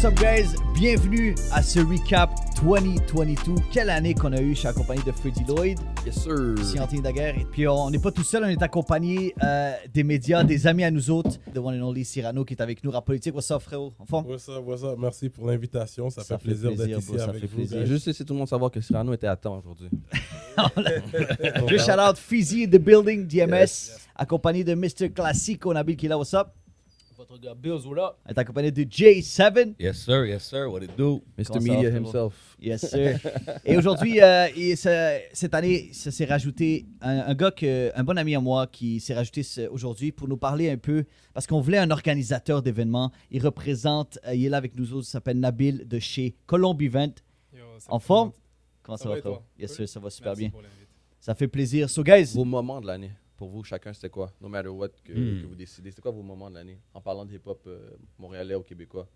What's up guys? Bienvenue à ce recap 2022. Quelle année qu'on a eu. Je suis accompagné de Freddie Lloyd. Yes sir. Ici Anthony Daguerre. Et puis on n'est pas tout seul, on est accompagné des médias, des amis à nous autres. The one and only Cyrano qui est avec nous. Rap Politique. What's up frérot? En forme? What's up? Merci pour l'invitation. Ça fait plaisir d'être ici bro, ça avec fait vous. plaisir. Juste laisser tout le monde savoir que Cyrano était à temps aujourd'hui. Je shout out Fizzy in the building, DMS. Yes. Accompagné de Mr. Classico, Nabil qui est là. What's up? Votre gars Bills, what up? On est accompagné de J7. Yes, sir. What it do? Mr. Comment ça Media va, himself. Yes, sir. Et aujourd'hui, cette année, ça s'est rajouté un gars, un bon ami à moi qui s'est rajouté aujourd'hui pour nous parler un peu, parce qu'on voulait un organisateur d'événements. Il représente, il est là avec nous autres, il s'appelle Nabil de chez Colombe Event. En forme? Comment ça va, et toi? toi? Yes, sir, ça va super Merci bien. pour l'invite. Ça fait plaisir. So, guys, Vos moments de l'année, pour vous, chacun, c'était quoi? No matter what que vous décidez. C'était quoi vos moments de l'année? En parlant de hip-hop montréalais ou québécois.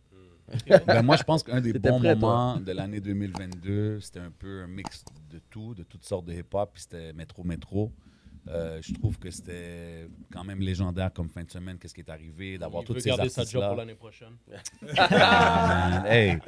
Ben, moi, je pense qu'un des T'étais bons prêt, toi? moments de l'année 2022, c'était un peu un mix de tout, de toutes sortes de hip-hop, puis c'était Métro. Je trouve que c'était quand même légendaire comme fin de semaine, qu'est-ce qui est arrivé, d'avoir Il tous veut ces garder sa job pour artistes-là. l'année prochaine. Man, hey,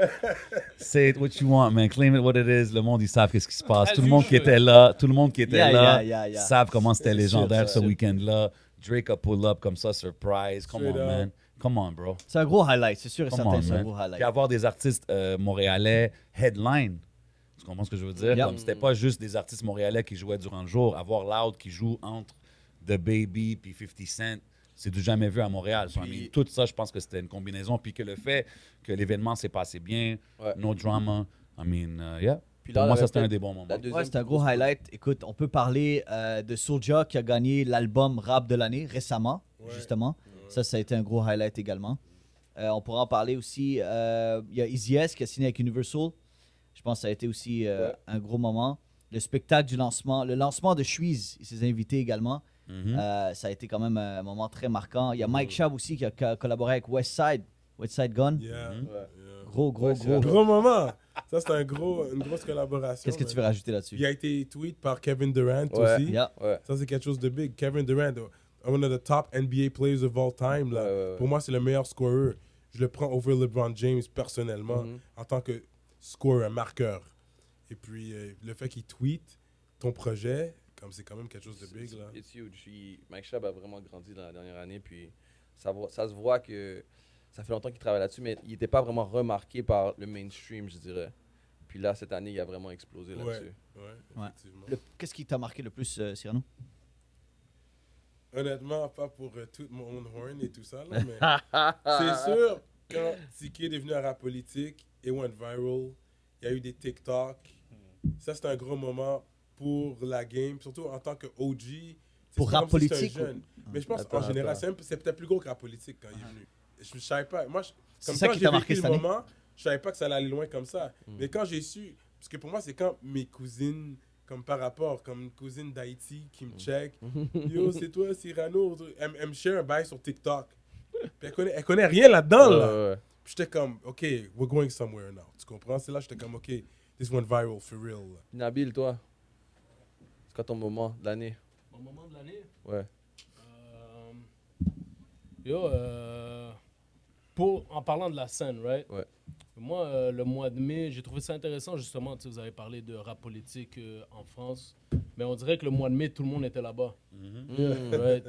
say it what you want, man. Claim it what it is. Le monde, ils savent qu'est-ce qui se passe. Tout le monde qui était là, Yeah. savent comment c'était C'est légendaire sûr, ce week-end-là. Drake a pull up comme ça, surprise. Come on, Straight up. man. Come on, bro. c'est un gros highlight, c'est sûr et Come certain, on, c'est un man. gros highlight. Puis avoir des artistes montréalais headline. Tu comprends ce que je veux dire? Yep. Comme c'était pas juste des artistes montréalais qui jouaient durant le jour. Avoir Loud qui joue entre The Baby puis 50 Cent, c'est du jamais vu à Montréal. So, I mean, tout ça, je pense que c'était une combinaison. Puis que le fait que l'événement s'est passé bien, Ouais. no drama, I mean, yeah. Puis Pour là, moi, on ça, avait c'était un peut-être des bons moments. la deuxième Ouais, c'est un gros grosse- highlight. Écoute, on peut parler de Soulja qui a gagné l'album rap de l'année récemment, justement. Ça a été un gros highlight également. On pourra en parler aussi. Il y a Easy S qui a signé avec Universal. Je pense que ça a été aussi un gros moment. Le spectacle du lancement, le lancement de Shreeze et ses invités également. Ça a été quand même un moment très marquant. Il y a Mike Schaub aussi qui a collaboré avec Westside Gun. Yeah. Gros. Gros moment. Ça, c'est une grosse collaboration. Qu'est-ce que tu veux rajouter là-dessus? Il a été tweet par Kevin Durant Ouais. aussi. Yeah. Ouais. Ça, c'est quelque chose de big. Kevin Durant, one of the top NBA players of all time. Là. Ouais. Pour moi, c'est le meilleur scorer. Je le prends over LeBron James personnellement en tant que scorer, marqueur. Et puis, le fait qu'il tweet ton projet, comme c'est quand même quelque chose de big. Là. It's huge. Mike Schaub a vraiment grandi dans la dernière année. Puis ça se voit que ça fait longtemps qu'il travaille là-dessus, mais il n'était pas vraiment remarqué par le mainstream, je dirais. Puis là, cette année, il a vraiment explosé là-dessus. Ouais. Effectivement. Qu'est-ce qui t'a marqué le plus, Cyrano? Honnêtement, pas pour tout mon own horn et tout ça, là, mais c'est sûr, quand Tiki est devenu un rap politique et went viral, il y a eu des TikTok. Ça, c'est un gros moment pour la game, surtout en tant que OG. C'est Pour comme rap si c'était un politique jeune. Mais je pense Attends, qu'en général, attends. c'est peut-être plus gros que rap politique quand il est venu. Je savais pas. Moi, C'est comme ça quand qui j'ai t'a marqué vécu cette le année? moment, je savais pas que ça allait aller loin comme ça. Mais quand j'ai su, parce que pour moi, c'est quand mes cousines, comme par rapport, comme une cousine d'Haïti qui me check, yo, c'est toi, Cyrano, elle me share un bail sur TikTok. Puis elle connaît rien là-dedans, là. Ouais. Puis j'étais comme, OK, we're going somewhere now. Tu comprends? C'est là que j'étais comme, OK, this went viral for real. là. Nabil, toi, c'est quoi ton moment de l'année? Mon moment de l'année? Ouais. En parlant de la scène, right? Ouais. Moi, le mois de mai, j'ai trouvé ça intéressant, justement. Tu sais, vous avez parlé de rap politique en France. Mais on dirait que le mois de mai, tout le monde était là-bas. Right?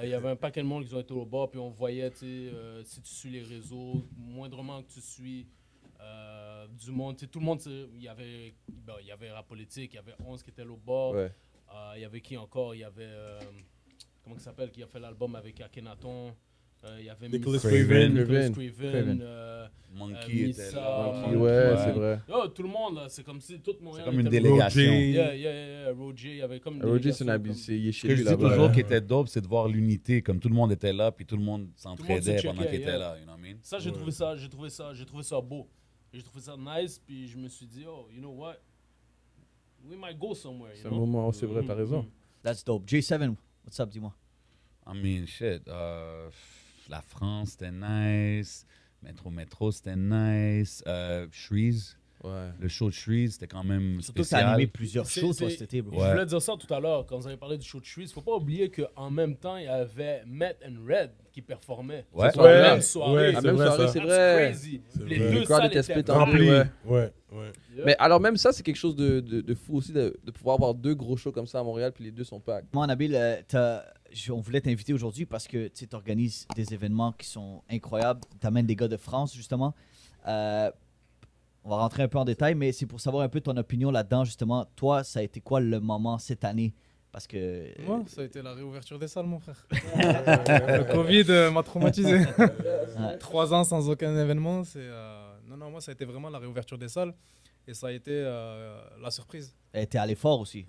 Il y avait un paquet de monde qui ont été au bord, puis on voyait, tu sais, si tu suis les réseaux, moindrement que tu suis du monde, tu sais, tout le monde, tu sais, il y avait rap politique, il y avait 11 qui étaient là au bord. Ouais. Il y avait qui encore? Il y avait, comment il s'appelle, qui a fait l'album avec Akhenaton. Il y avait Nicholas Craven. Nicholas Craven. Craven. Monkey était Missa, là. Monkey, ouais, c'est vrai. Yo, tout le monde, là, c'est comme si tout Montréal C'est comme une était là. délégation. Roger. Yeah. Roger, il y avait comme une Roger, c'est délégation, il est Ce chez que lui je dis là-bas. toujours qui était dope, c'est de voir l'unité, comme tout le monde était là, puis tout le monde s'entraidait se pendant checkait, qu'il était yeah. là, you know what I mean? Ça, j'ai trouvé ça beau. J'ai trouvé ça nice, puis je me suis dit, oh, you know what? We might go somewhere, you C'est un know? moment, c'est vrai, t'as raison. That's dope. J7, what's up, dis-moi? I mean, shit. La France, c'était nice. Métro, c'était nice. Shreeze. Ouais. Le show de Shreeze, c'était quand même Surtout que t'as spécial. animé plusieurs C'est- shows, toi, c'est- cet été, bro. Ouais. Je voulais dire ça tout à l'heure, quand vous avez parlé du show de Shreeze. Faut pas oublier qu'en même temps, il y avait Met and Red qui performaient. Ouais. Sur la Ouais, même soirée. ouais, La c'est même vrai, soirée, ça. c'est That's vrai. crazy. C'est Les vrai. deux Le crowd salles était étaient split en Rempli. Ouais. Ouais. Yeah. Mais alors, même ça, c'est quelque chose de fou aussi, de pouvoir avoir 2 gros shows comme ça à Montréal, puis les 2 sont packed. Moi, Nabil, on voulait t'inviter aujourd'hui parce que tu organises des événements qui sont incroyables. Tu amènes des gars de France, justement. On va rentrer un peu en détail, mais c'est pour savoir un peu ton opinion là-dedans, justement. Toi, ça a été quoi le moment cette année? Parce que. Moi, ça a été la réouverture des salles, mon frère. Le Covid m'a traumatisé. 3 ans sans aucun événement, non, moi, ça a été vraiment la réouverture des salles. Et ça a été la surprise. T'es allé fort aussi.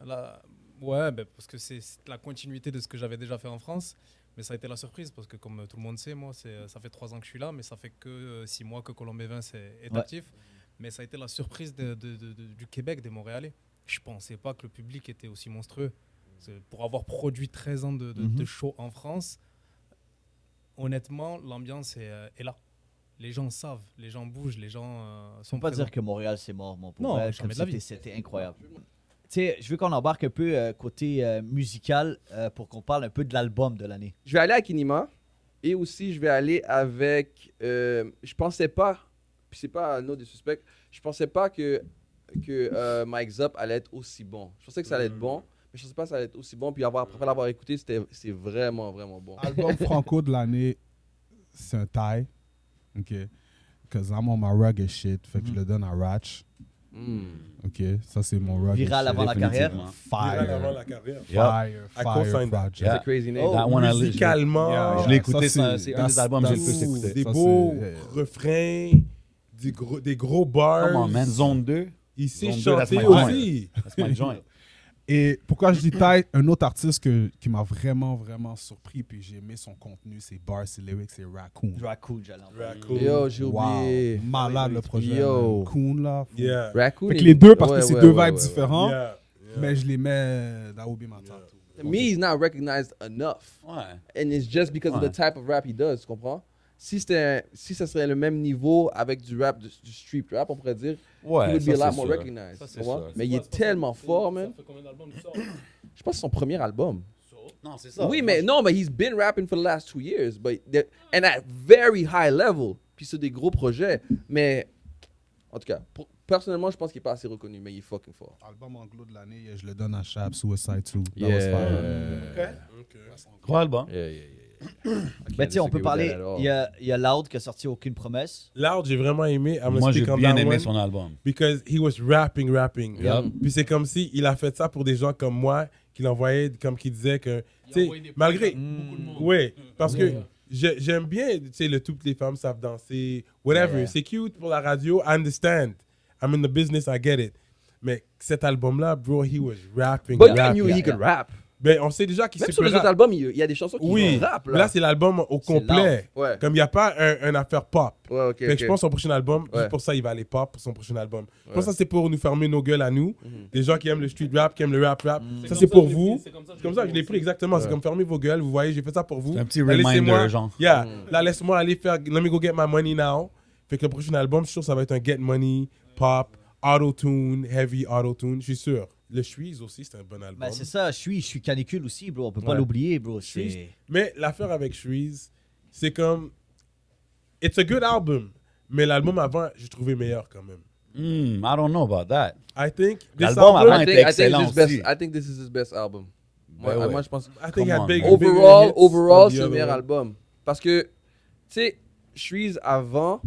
Ouais, parce que c'est la continuité de ce que j'avais déjà fait en France. Mais ça a été la surprise parce que, comme tout le monde sait, moi, ça fait 3 ans que je suis là, mais ça fait que 6 mois que Colombé Vince est actif. Mais ça a été la surprise du Québec, des Montréalais. Je ne pensais pas que le public était aussi monstrueux. Pour avoir produit 13 ans de show en France, honnêtement, l'ambiance est là. Les gens savent, les gens bougent, les gens sont On peut pas présents. dire que Montréal, c'est mort, mon pauvre. Non, Comme jamais de la vie. C'était incroyable. Tu sais, je veux qu'on embarque un peu côté musical pour qu'on parle un peu de l'album de l'année. Je vais aller à Kinima et aussi je vais aller avec. Je pensais pas, puis c'est pas un autre des suspects, je pensais pas que Mike Zop allait être aussi bon. Je pensais que ça allait être bon, mais je pensais pas que ça allait être aussi bon. Puis après l'avoir écouté, c'est vraiment, vraiment bon. Album franco de l'année, c'est un tie. OK. Because I'm on my rugged shit. Fait que je le donne à Ratch. OK. Ça, c'est mon rugged Viral shit. avant la carrière. Définitivement. Viral avant Fire. la carrière. Fire. I Fire co-sign that. project. Yeah. C'est crazy name. Oh, That one, Musicalement, Yeah, Je l'ai écouté, ça, c'est un des albums que j'ai le plus écouté. des Ça, beaux c'est- refrains, des gros bars. Come on, man. Zone 2. Il sait Zone 2, that's chanter my joint. aussi. That's my joint. Et pourquoi je dis taille, un autre artiste qui m'a vraiment, vraiment surpris, puis j'ai aimé son contenu, ses bars, ses lyrics, c'est Raccoon. Raccoon, j'allais en parler. Raccoon. Yo, j'ai oublié. Wow. Malade le projet. Yo. Coon, là. Yeah. Raccoon. Fait que est- les deux, parce ouais, que c'est ouais, deux ouais, vibes ouais, différents, Yeah. Yeah. mais je les mets dans Obi Mata. ouais. Me, he's not recognized enough. Ouais. And it's just because of Ouais. the type of rap he does, tu comprends? Si ça serait le même niveau avec du rap, du street rap, on pourrait dire, he Ouais, would be ça, a lot c'est more sûr. recognized. Ça, tu c'est comprends? sûr. Mais il est tellement fort, man. Ça fait combien d'albums qu'il sort? Je pense que c'est son premier album. Non, c'est ça. Oui, mais non, mais he's been rapping for the last 2 years. And at very high level. Puis c'est des gros projets. Mais, en tout cas, personnellement, je pense qu'il est pas assez reconnu, mais il est fucking fort. Album anglo de l'année, je le donne à Shab, Suicide 2. That was Yeah. fire. Gros album. Ben, tu sais, on peut parler. Il y a Loud qui a sorti Aucune Promesse. Loud, j'ai vraiment aimé. I'm gonna Moi, j'ai speak on bien that aimé one son album. Because he was rapping. Yup. Puis c'est comme si il a fait ça pour des gens comme moi, qui l'envoyaient, comme qui disaient que, tu sais, envoyé des malgré, preuves à beaucoup de monde. oui, parce que j'aime bien, tu sais, le toutes les femmes savent danser, whatever. Yeah. C'est cute pour la radio, I understand. I'm in the business, I get it. Mais cet album-là, bro, he was rapping. But you rapping. knew he could rap. Ben, on sait déjà qu'il Même sait sur les autres albums, il y a des chansons qui Oui, rap. mais là, c'est l'album au complet. Ouais. Comme il n'y a pas un affaire pop. Ouais, ok. Fait que je pense que son prochain album, Ouais. juste pour ça, il va aller pop pour son prochain album. Je pense Ouais. que ça, c'est pour nous fermer nos gueules à nous. Les gens qui aiment le street rap, qui aiment le rap rap. Ça, comme c'est pour que je l'ai vous. pris, c'est comme ça que C'est comme ça que je l'ai pris, exactement. C'est comme fermer vos gueules. Vous voyez, j'ai fait ça pour vous. C'est un petit Là, reminder, laissez-moi- genre. Yeah. Là, laisse-moi aller faire. Let me go get my money now. Fait que le prochain album, je suis sûr que ça va être un Get Money, pop, auto-tune, heavy auto-tune. Je suis sûr. Le Shreeze aussi, c'est un bon album. Ben, c'est ça, je suis canicule aussi, bro. On peut pas Ouais. l'oublier, bro. Shreeze. C'est. Mais l'affaire avec Shreeze, c'est comme. It's a good album. Mais l'album avant, j'ai trouvé meilleur quand même. I don't know about that. I think this L'album album, avant était excellent aussi. I think this is his best album. Ouais, ouais. Moi, je pense. I think he Come had on, big, man. bigger Overall, hits on the c'est le other meilleur one. album. Parce que, tu sais, Shreeze avant,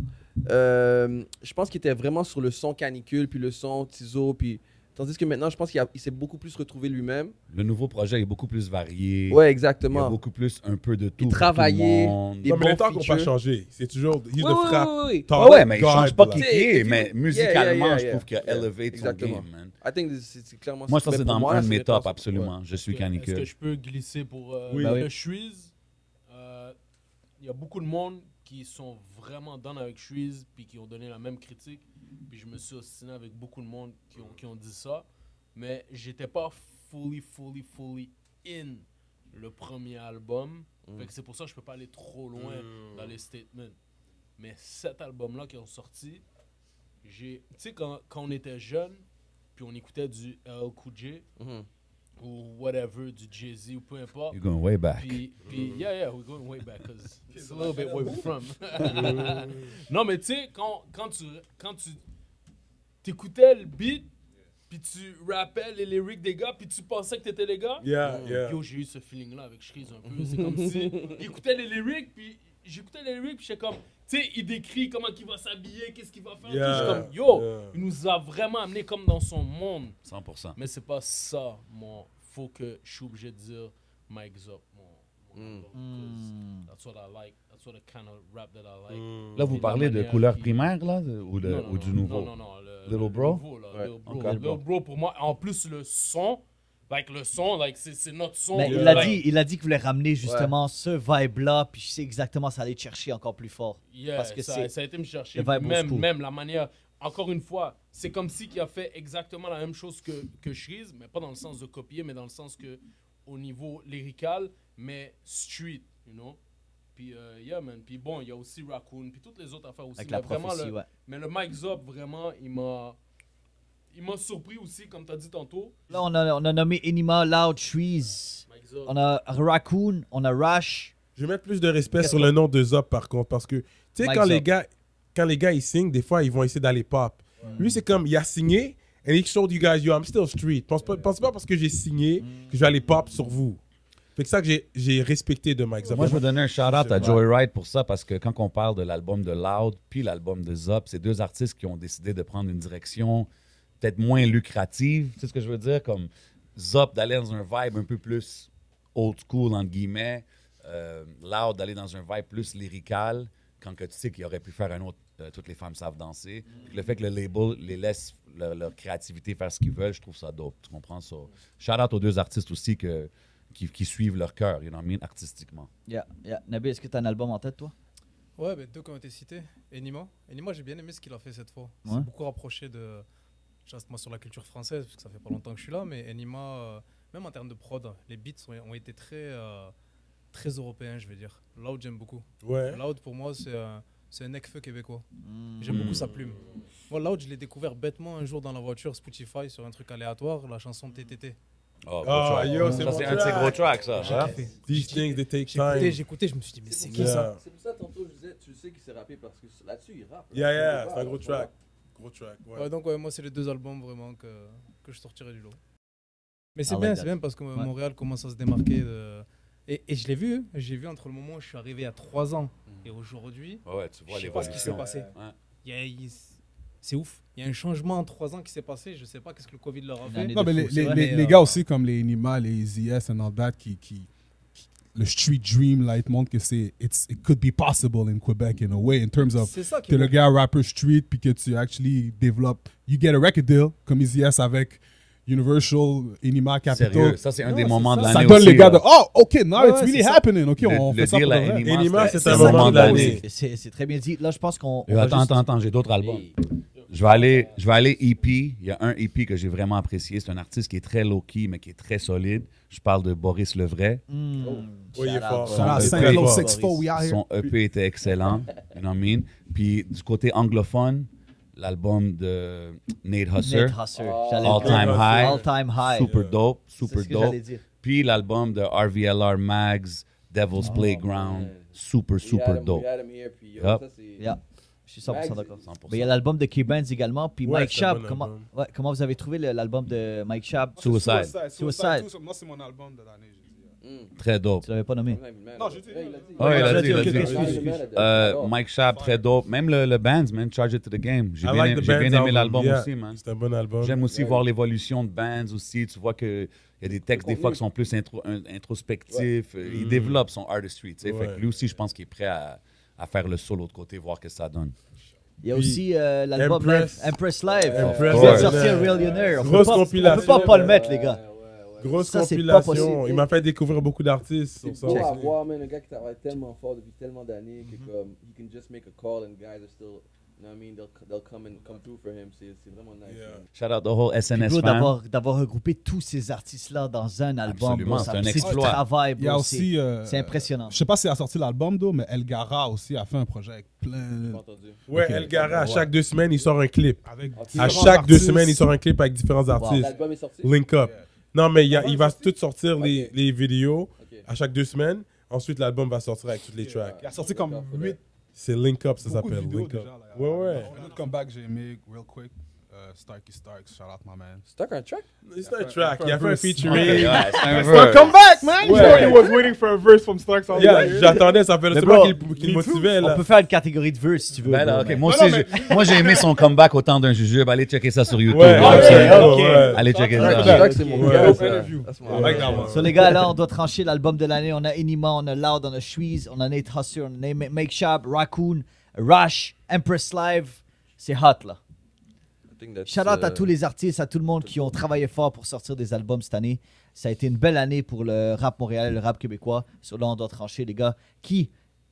je pense qu'il était vraiment sur le son canicule, puis le son Tizo, puis. Tandis que maintenant, je pense qu'il s'est beaucoup plus retrouvé lui-même. Le nouveau projet est beaucoup plus varié. Ouais, Il y a exactement. beaucoup plus un peu de tout. Il pour travaillait, tout le monde. des Non, mais les bons temps n'ont pas features. changé. C'est toujours. He's Ouais, the ouais, frappe. ouais, ouais. top Ouais, mais il god, change pas là. qui Tu sais, est, if mais you- musicalement, yeah, je yeah, trouve qu'il a yeah. elevate son Exactement. game, man. I think c'est clairement Moi, ça, mais c'est pour dans moi, un de c'est mes le tops, top. absolument. Je suis Est-ce canicule. que je peux glisser pour Oui. le Shreeze? Il y a beaucoup de monde qui sont vraiment down avec Shreeze puis qui ont donné la même critique. Puis je me suis ostiné avec beaucoup de monde qui ont dit ça. Mais j'étais pas fully in le premier album. Fait que c'est pour ça que je peux pas aller trop loin dans les statements. Mais cet album-là qui ont sorti, Tu sais, quand on était jeune, puis on écoutait du LL Cool J, ou whatever, du Jay-Z, ou peu importe. You're going way back. Puis, yeah, we're going way back, because it's a little bit where we're from. Non, mais tu sais, quand tu t'écoutais le beat, puis tu rappais les lyrics des gars, puis tu pensais que t'étais les gars. Yeah. Yo, j'ai eu ce feeling-là avec Shreeze un peu. C'est comme si j'écoutais les lyrics, puis j'étais comme, tu sais, il décrit comment il va s'habiller, qu'est-ce qu'il va faire. Puis je suis comme, il nous a vraiment amené comme dans son monde. 100%. Mais c'est pas ça, faut que je suis obligé de dire Mike Zop, mon that's what I like. That's what the kind of rap that I like. Là, vous Puis parlez la de manière couleur qui- primaire, là, ou du nouveau? Non, Little Bro? nouveau, là, Ouais. Little Bro. Ok. Little Bro, pour moi, en plus, le son, c'est notre son. Mais il a dit qu'il voulait ramener justement ce vibe-là, puis je sais exactement ça allait te chercher encore plus fort. Yeah, parce que ça a été me chercher. le vibe old school. Même la manière. Encore une fois, c'est comme si il a fait exactement la même chose que Shreeze, mais pas dans le sens de copier, mais dans le sens que au niveau lyrical, mais street, you know. Puis yeah man, puis bon, il y a aussi Raccoon, puis toutes les autres affaires aussi. Avec Mais la vraiment prophétie, ouais. mais le Mike Zop vraiment, il m'a surpris aussi, comme tu as dit tantôt. Là, on a nommé Enima, Loud, Shreeze. Mike Zop. On a Raccoon, on a Rash. Je vais mettre plus de respect sur le nom de Zop par contre, parce que tu sais, Mike quand Zop. les gars ils signent, des fois ils vont essayer d'aller pop. Lui, c'est comme il a signé, and he showed you guys, yo, I'm still street. Pensez pas parce que j'ai signé que je vais aller pop sur vous. Fait que ça que j'ai respecté de Mike Zop. Moi, je veux donner un shout-out à Joyride pour ça, parce que quand on parle de l'album de Loud puis l'album de Zop, c'est deux artistes qui ont décidé de prendre une direction peut-être moins lucrative. Tu sais ce que je veux dire? Comme Zop d'aller dans un vibe un peu plus old school, entre guillemets. Loud d'aller dans un vibe plus lyrical, quand que tu sais qu'il aurait pu faire un autre Toutes les femmes savent danser. Puis le fait que le label les laisse leur créativité faire ce qu'ils veulent, je trouve ça dope. Tu comprends ça? Shout-out aux deux artistes aussi qui suivent leur cœur, you know what I mean, artistiquement. Yeah. Nabil, est-ce que tu as un album en tête, toi? Ouais, deux qui ont été cités. Enima, j'ai bien aimé ce qu'il a fait cette fois. Ouais. C'est beaucoup rapproché de. Juste moi sur la culture française, parce que ça fait pas longtemps que je suis là, mais Enima, même en termes de prod, les beats ont été très européens, je vais dire. Loud, j'aime beaucoup. Ouais. Loud, pour moi, c'est un necfeu québécois. J'aime beaucoup sa plume. Moi, Loud, je l'ai découvert bêtement un jour dans la voiture Spotify sur un truc aléatoire, la chanson TTT. Oh, Ah, yo, c'est ça, mon c'est un de ces gros tracks, ça. hein? These things, they take time. J'écoutais, je me suis dit, mais c'est qui Yeah. ça? C'est pour ça, tantôt, je disais, tu sais qu'il s'est rappé parce que là-dessus, il rappe. Yeah, c'est un gros track. Gros track, ouais. Ouais, donc, moi, c'est les deux albums vraiment que je sortirais du lot. Mais c'est I like bien, that. c'est bien parce que Ouais. Montréal commence à se démarquer. Et je l'ai vu, j'ai vu entre le moment où je suis arrivé à 3 ans et aujourd'hui. Ouais, tu vois Je sais pas ce qui s'est l'évolution. passé. C'est ouf. Il y a un changement en 3 ans qui s'est passé. Je sais pas qu'est-ce que le Covid leur a Une fait. année Non, de mais fou, c'est vrai. les gars aussi, comme les Enima, les Easy S and all that, le street dream, là, ils te montrent que it could be possible in Quebec in a way, in terms of C'est ça qui que est le bon. gars rapper street, puis que tu actually développes, you get a record deal, comme Easy S avec Universal, Enima, Sérieux, Capitol. ça, c'est un Non, des c'est moments ça. de l'année Ça aussi. donne les gars là. de, oh, OK, now Ouais, it's really c'est ça. happening. OK, on Le fait ça deal pour à le vrai. Enima, Enima, c'était c'est un un moment moment de de l'année. l'année. C'est très bien dit. Là, je pense qu'on. on va Attends, j'ai d'autres albums. Hey. Je vais aller EP. Il y a un EP que j'ai vraiment apprécié. C'est un artiste qui est très low-key, mais qui est très solide. Je parle de Boris Levray. Mm. Oui, il est fort. Shout out, Shout out Son Saint EP, Claude Boris. 6'4", we out here. Son EP était excellent. You know what I mean? Puis du côté anglophone, l'album de Nate Husser. Nate Husser. J'allais All le dire. Time High. All Time High. Super dope. C'est Super ce que j'allais dope. dire. Puis l'album de RVLR Mags, Devil's Playground. Super dope. Yup. Yeah. Je suis 100% Mags, d'accord. 100%. Mais il y a l'album de K-Benz également. Puis Ouais, Mike c'est un Schaap, bon comment, album. ouais, comment vous avez trouvé l'album de Mike Schaap? Suicide. Suicide. Moi, c'est mon album de l'année, j'ai dit. Très dope. Tu l'avais pas nommé. Non, j'ai dit. Ouais, il a dit, Ok, il a ok, dit. excuse. Mike Schaap, très dope. Même le Bands, man, Charge It to the Game. J'ai I bien, like the j'ai bien Band's aimé l'album album, yeah. aussi, man. C'est un bon album. J'aime aussi voir l'évolution de Bands aussi. Tu vois qu'il y a des textes des fois qui sont plus introspectifs. Il développe son artistry. Tu sais. Fait que lui aussi, je pense qu'il est prêt à faire le saut de l'autre côté, voir ce que ça donne. Il y a Puis, aussi l'album Empress Live. Empress, Vous vient de ouais. sortir Millionaire. On Grosse peut compilation. pas le mettre, les gars. Grosse Ça, c'est pas compilation. possible. Il m'a fait découvrir beaucoup d'artistes sur ça. C'est beau aussi. à voir, man, un gars qui travaille tellement fort depuis tellement d'années que comme, he can just make a call and guys are still know what I mean? They'll come through for him. C'est vraiment nice. Yeah. man. Shout out the whole Puis, SNS bro, fam. d'avoir regroupé tous ces artistes-là dans un album, Absolument, bro, c'est un c'est du exploit. travail, Il y a bro. aussi. C'est impressionnant. Je sais pas s'il a sorti l'album, d'eau, mais El Gara aussi a fait un projet avec J'ai plein. pas entendu. Ouais, Ok. El Gara, à chaque 2 semaines, il sort un clip. Avec À différents chaque 2 artistes. semaines, il sort un clip avec différents artistes. L'album est sorti? Link up. Non, mais il va tout sortir Ok. les vidéos Ok. à chaque 2 semaines. Ensuite, l'album va sortir avec toutes les tracks. Il a sorti comme 8 C'est Link Up, ça beaucoup de s'appelle. vidéos Link Up. déjà. Là. Ouais, ouais. Un autre comeback que j'ai aimé, real quick. Starkey Starks, shout out my man. C'est un track? C'est un track. Il a fait un verse. featuring. Ouais, c'est un It's a verse. comeback, man! Ouais. He was waiting for a verse from Starks. all Yeah, day. j'attendais, ça fait Mais le bro, qu'il motivait On là. peut faire une catégorie de verse si tu veux. Ben là, bro, ok, mais- moi aussi, moi j'ai aimé son comeback au temps d'un jujube. Allez checker ça sur YouTube. Ouais, bro. ok, Absolument. ok. ouais. Allez checker Je ça. crois que c'est mon Ouais. gars, Ouais. ça. Interview. That's my I like guy. that one. So les gars, là, on doit trancher l'album de l'année. On a Enima, on a Loud, on a Shreeze, on a Nate Husser, on a Make Shop, Raccoon, Rush, Empress Live. C'est hot, là. I think that's, Shout out à tous les artistes, à tout le monde qui ont travaillé fort pour sortir des albums cette année. Ça a été une belle année pour le rap montréalais, le rap québécois. Sur là, on doit trancher, les gars. Qui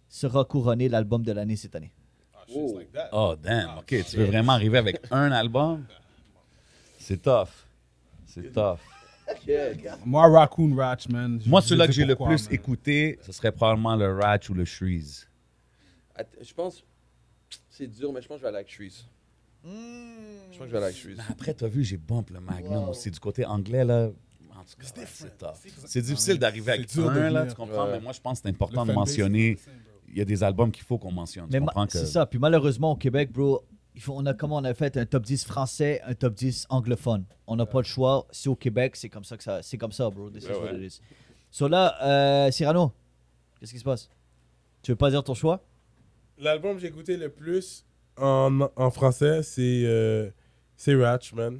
sera couronné l'album de l'année cette année? Shit's like that. Oh, damn. OK, tu veux vraiment arriver avec un album? C'est tough. C'est tough. Moi, Raccoon Ratch, man. Moi, Je celui-là sais que j'ai le pourquoi, plus man. écouté, ce serait probablement le Ratch ou le Shreeze. Je pense, c'est dur, mais je pense que je vais aller avec Shreeze. Je pense que je vais aller avec Shreeze. Mais après, t'as vu, j'ai bump le Magnum aussi du côté anglais, là. En tout cas, c'est tough. C'est difficile d'arriver avec C'est dur de un, là, venir. tu comprends? Ouais. Mais moi, je pense que c'est important Le de fanbase, mentionner. c'est insane, bro. Il y a des albums qu'il faut qu'on mentionne. Tu Mais comprends que... c'est ça. Puis malheureusement, au Québec, bro, on a fait un top 10 français, un top 10 anglophone. On n'a pas le choix. Si au Québec, c'est comme ça, c'est comme ça, bro. This is what it is. So là, Cyrano, qu'est-ce qui se passe? Tu veux pas dire ton choix? L'album que j'ai écouté le plus en français, c'est Ratch, man.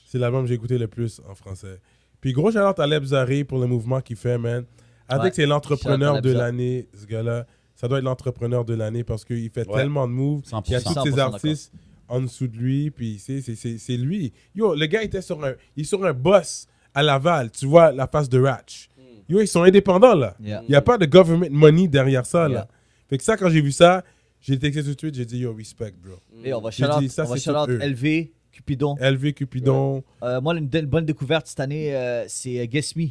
C'est l'album que j'ai écouté le plus en français. Puis gros shout-out à Leb Zari pour le mouvement qu'il fait, man. I Ouais. think c'est l'entrepreneur Shout-out à de Lebza. l'année, ce gars-là. Ça doit être l'entrepreneur de l'année parce qu'il fait Ouais. tellement de moves. 100%. Il y a tous 100% ces d'accord. artistes en dessous de lui, puis c'est lui. Yo, le gars était il est sur un boss à Laval. Tu vois la face de Ratch. Yo, ils sont indépendants, là. Yeah. Il n'y a pas de government money derrière ça, là. Yeah. Fait que ça, quand j'ai vu ça, j'ai texté tout de suite, j'ai dit, yo, respect, bro. Et on va J'ai shout-out, dit, ça, on va c'est shout-out tout eux. LV, Cupidon. LV Cupidon. Moi, une bonne découverte cette année, c'est Guess Me.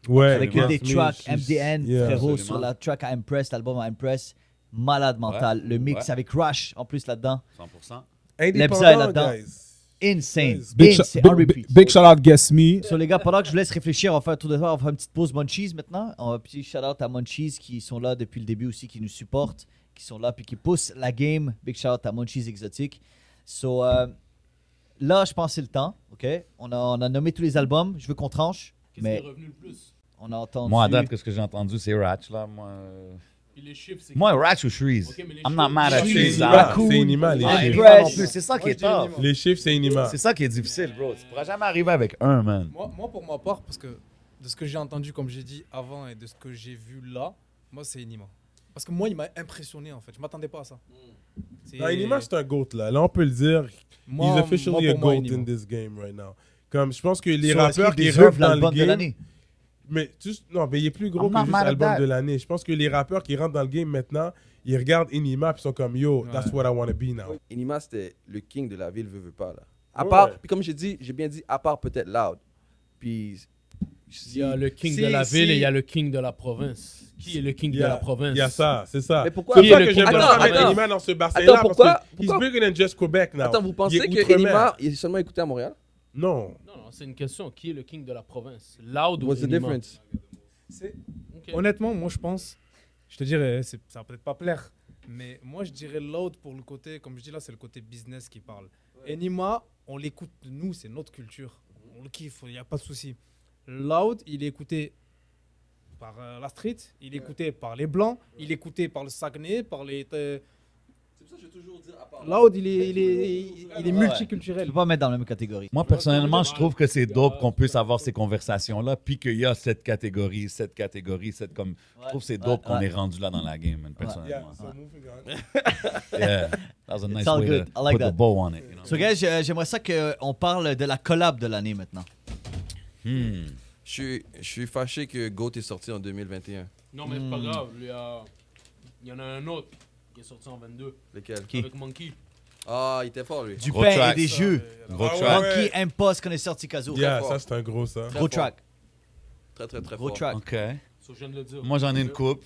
Ouais. Avec une des Guess Me, tracks she's- MDN, yeah. frérot, Absolument. sur la track à Impress, l'album à Impress. Malade mental. Ouais. Le mix Ouais. avec Rush en plus là-dedans. 100%. Indépendant, Lebza est là-dedans. guys. Insane. Big, C'est on repeat. big shout out Guess Me. So les gars, pendant que je vous laisse réfléchir, on va faire un tour de table, on va faire une petite pause Munchies maintenant. On va petit shout out à Munchies qui sont là depuis le début aussi, qui nous supportent, qui sont là puis qui poussent la game. Big shout out à Munchies Exotique. So là, je pense que c'est le temps, ok? On a nommé tous les albums. Je veux qu'on tranche, Qu'est-ce qui est mais revenu le plus? on a entendu. Moi, à date, ce que j'ai entendu, c'est Ratch, là. Puis les chiffres, c'est Moi, Ratch ou Shreeze? Ok, mais les I'm not chiffres- mad at C'est Shreeze. Inima, Raccoon. c'est Inima, les Ah, chiffres. Impress. Non plus, c'est ça qui Moi, est je dirais tough. Inima. Les chiffres, c'est Inima. C'est ça qui est difficile, bro. Tu pourras jamais arriver avec un, man. Moi, pour ma part, parce que de ce que j'ai entendu, comme j'ai dit avant, et de ce que j'ai vu là, moi, c'est Enima. Parce que moi, il m'a impressionné, en fait. Je m'attendais pas à ça. C'est- Non, Inima, c'est un GOAT, là. Là, on peut le dire. Moi, He's officially moi, a pour moi, GOAT Enima. in this game right now. Comme, je pense que les So, est-ce rappeurs qu'il qui déserve rentrent dans le l'album de game... l'année. Mais non, mais il est plus gros I'm que not juste mad at album that. de l'année. Je pense que les rappeurs qui rentrent dans le game maintenant, ils regardent Inima et sont comme, yo, that's Ouais. what I want to be now. Inima, c'était le king de la ville, veut pas, là. À Ouais. part, puis comme j'ai bien dit, à part peut-être Loud. Puis, Il y a le king Si- de la ville si- et il y a le king de la province. Qui est le king Il de la province? Il y a ça, c'est ça. Mais pourquoi- C'est Qui pour est ça le que j'aime king de pas la mettre province? Inima dans ce bassin-là. Attends, pourquoi- Parce que he's bigger than just Quebec now. Attends, vous Il pensez est que outre-mer. Enima, il est seulement écouté à Montréal? Non. Non, c'est une question. Qui est le king de la province? Loud ou What's the Enima? difference? C'est- Ok. Honnêtement, moi, je pense, je te dirais, ça va peut-être pas plaire, mais moi, je dirais Loud pour le côté, comme je dis là, c'est le côté business qui parle. Enima, on l'écoute, nous, c'est notre culture. On le kiffe, il n'y a pas de souci. Loud, il est écouté par la street, il est écouté par les Blancs, il est écouté par le Saguenay, par les... C'est pour ça que je vais toujours dire à part. Loud, il est multiculturel. Tu peux pas mettre dans la même catégorie. Moi, personnellement, je trouve que c'est dope qu'on puisse avoir ces conversations-là, puis qu'il y a cette catégorie, comme... Je trouve que c'est dope qu'on ouais. est rendu là dans la game, man, Yeah, personnellement. so moving on. Yeah, that was a nice It's all way good. to I like put that. the bow on it, you know? So guys, j'aimerais ça qu'on parle de la collab de l'année maintenant. Je suis fâché que GOAT est sorti en 2021. Non, mais c'est pas grave. Il y en a un autre qui est sorti en 22. Lequel? Qui? Avec Monkey. Ah, il était fort, lui. Du Gros pain et track. des jeux. Gros Ah track. ouais. Monkey Impost qu'on est sorti Kazo. Yeah, fort. ça c'est un gros ça. Gros track. Très, très, très Gros fort. track. OK. So, je viens de le dire. Moi, j'en ai une coupe.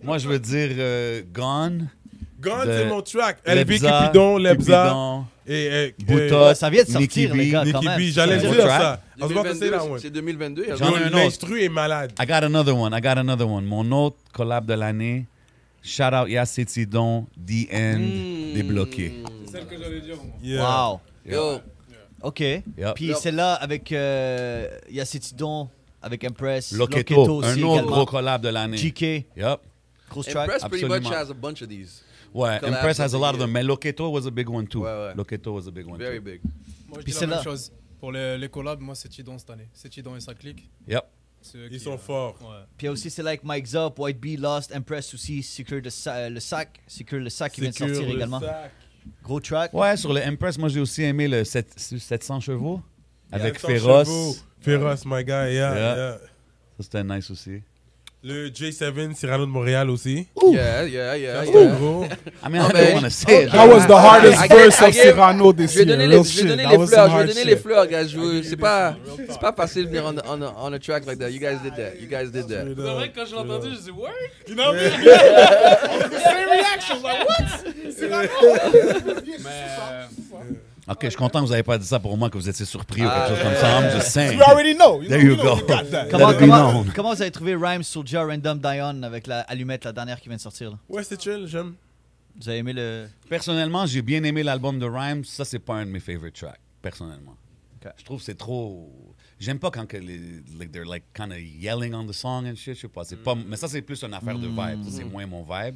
Moi, je veux dire Gone. Gone, De c'est mon track. LB, Lebza, Cupidon, Lebza. Cupidon, Et Boutot, Ça vient de sortir, Nicki les B, gars, quand Nicki même. B. J'allais Gros dire track. ça. I was about to say that one. C'est 2022. il y a- J'en ai un autre. L'instru est malade. I got another one. Mon autre collab de l'année. Shout out Yacetidon, The End, Débloqué. C'est celle que j'allais dire, moi. Yeah. Wow. Yo, OK. Yep. Puis celle-là avec Yacetidon, avec Empress. Loketo, un aussi autre également. gros collab de l'année. GK. Yep. Gros track. Impress pretty much Absolument. has a bunch of these. Ouais, Collabs Impress has a lot of of the them. Mais Loketo was a big one too. Ouais, ouais. Loketo was a big one Very too. big. Moi, je Puis dis la celle-là. même chose. Pour les collabs, moi, c'est Tidon cette année. C'est Tidon et sa clique. Yep. C'est eux Ils qui, sont forts. Ouais. Puis il y a aussi c'est like Mike Zop, White Bee, Lost, Empress aussi, Secure le sac. Secure le sac qui vient de Sécure sortir le également. sac. Gros track. Ouais, sur le Impress, moi j'ai aussi aimé le 700 chevaux avec 700 Féroce. chevaux. Féroce, my guy, yeah, Yeah. yeah. Ça c'était nice aussi. Le J7 Cyrano de Montréal aussi. Yeah, yeah, yeah, Ça, c'est yeah. gros. I mean, I mais- don't want to say it. That was the hardest I gave- verse I of gave- Cyrano this Je vais year. donner Real les, je vais shit. donner That les was fleurs, some je vais hard donner les shit. fleurs, guys. C'est pas facile de venir on a track like that. You guys did that. You guys did that. C'est vrai que quand je l'ai entendu, je dis, what? You know me? Same reaction, like, what? Mais, Ok, je suis content que vous n'avez pas dit ça pour moi, que vous étiez surpris ou Ah, quelque chose comme ça. I'm just saying. You already know. There you go. Comment, Let it be comment, known. comment vous avez trouvé Rhymes, Soulja, Random Dion avec la allumette, la dernière qui vient de sortir là? Ouais, c'est chill, j'aime. Vous avez aimé le. Personnellement, j'ai bien aimé l'album de Rhymes. Ça, c'est pas un de mes favorite tracks, personnellement. Ok. Je trouve que c'est trop. J'aime pas quand que they're like kind of yelling on the song and shit. Je sais pas. C'est pas. Mais ça, c'est plus une affaire de vibe. Ça, c'est moins mon vibe.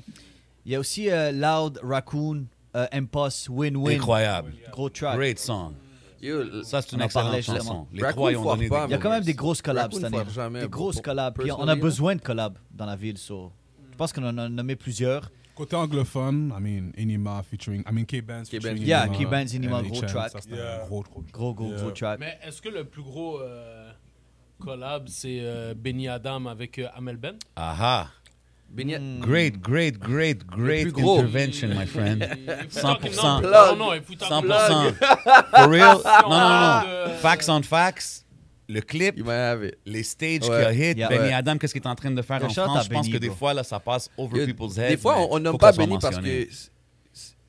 Il y a aussi Loud, Raccoon, Impost, Win-Win. Incroyable. Gros track. Great song. Yo, Ça, c'est une On en parlait excellente justement. chanson. Les Raccoon trois, ils ont foire donné pas, des Il y a quand même des grosses collabs Raccoon cette année. foire jamais, Des bro. grosses collabs. Puis on a Personally, besoin de collabs dans la ville. So. Je pense qu'on en a nommé plusieurs. Côté anglophone, I mean, Enima featuring, I mean, K-Benz featuring K-Benz. Yeah, Enima, K-Benz, Enima, LHM, gros track. Ça, c'était Yeah. un gros track. Gros track. mais est-ce que le plus gros collab, c'est Benny Adam avec Amel Ben? Aha. Beignet. Great plus gros. intervention, my friend. 100%. Non, non, il faut 100%. For real? Non, non, parle non. de- Facts on facts. Le clip, You might have it. les stages Ouais. qu'il a hit, Yeah. Benny Ouais. Adam, qu'est-ce qu'il est en train de faire Le en shout France? à Je pense Benny, que des bro. fois, là, ça passe over Yo, people's heads. Des fois, mais on nomme faut pas qu'on soit Benny parce mentionné. que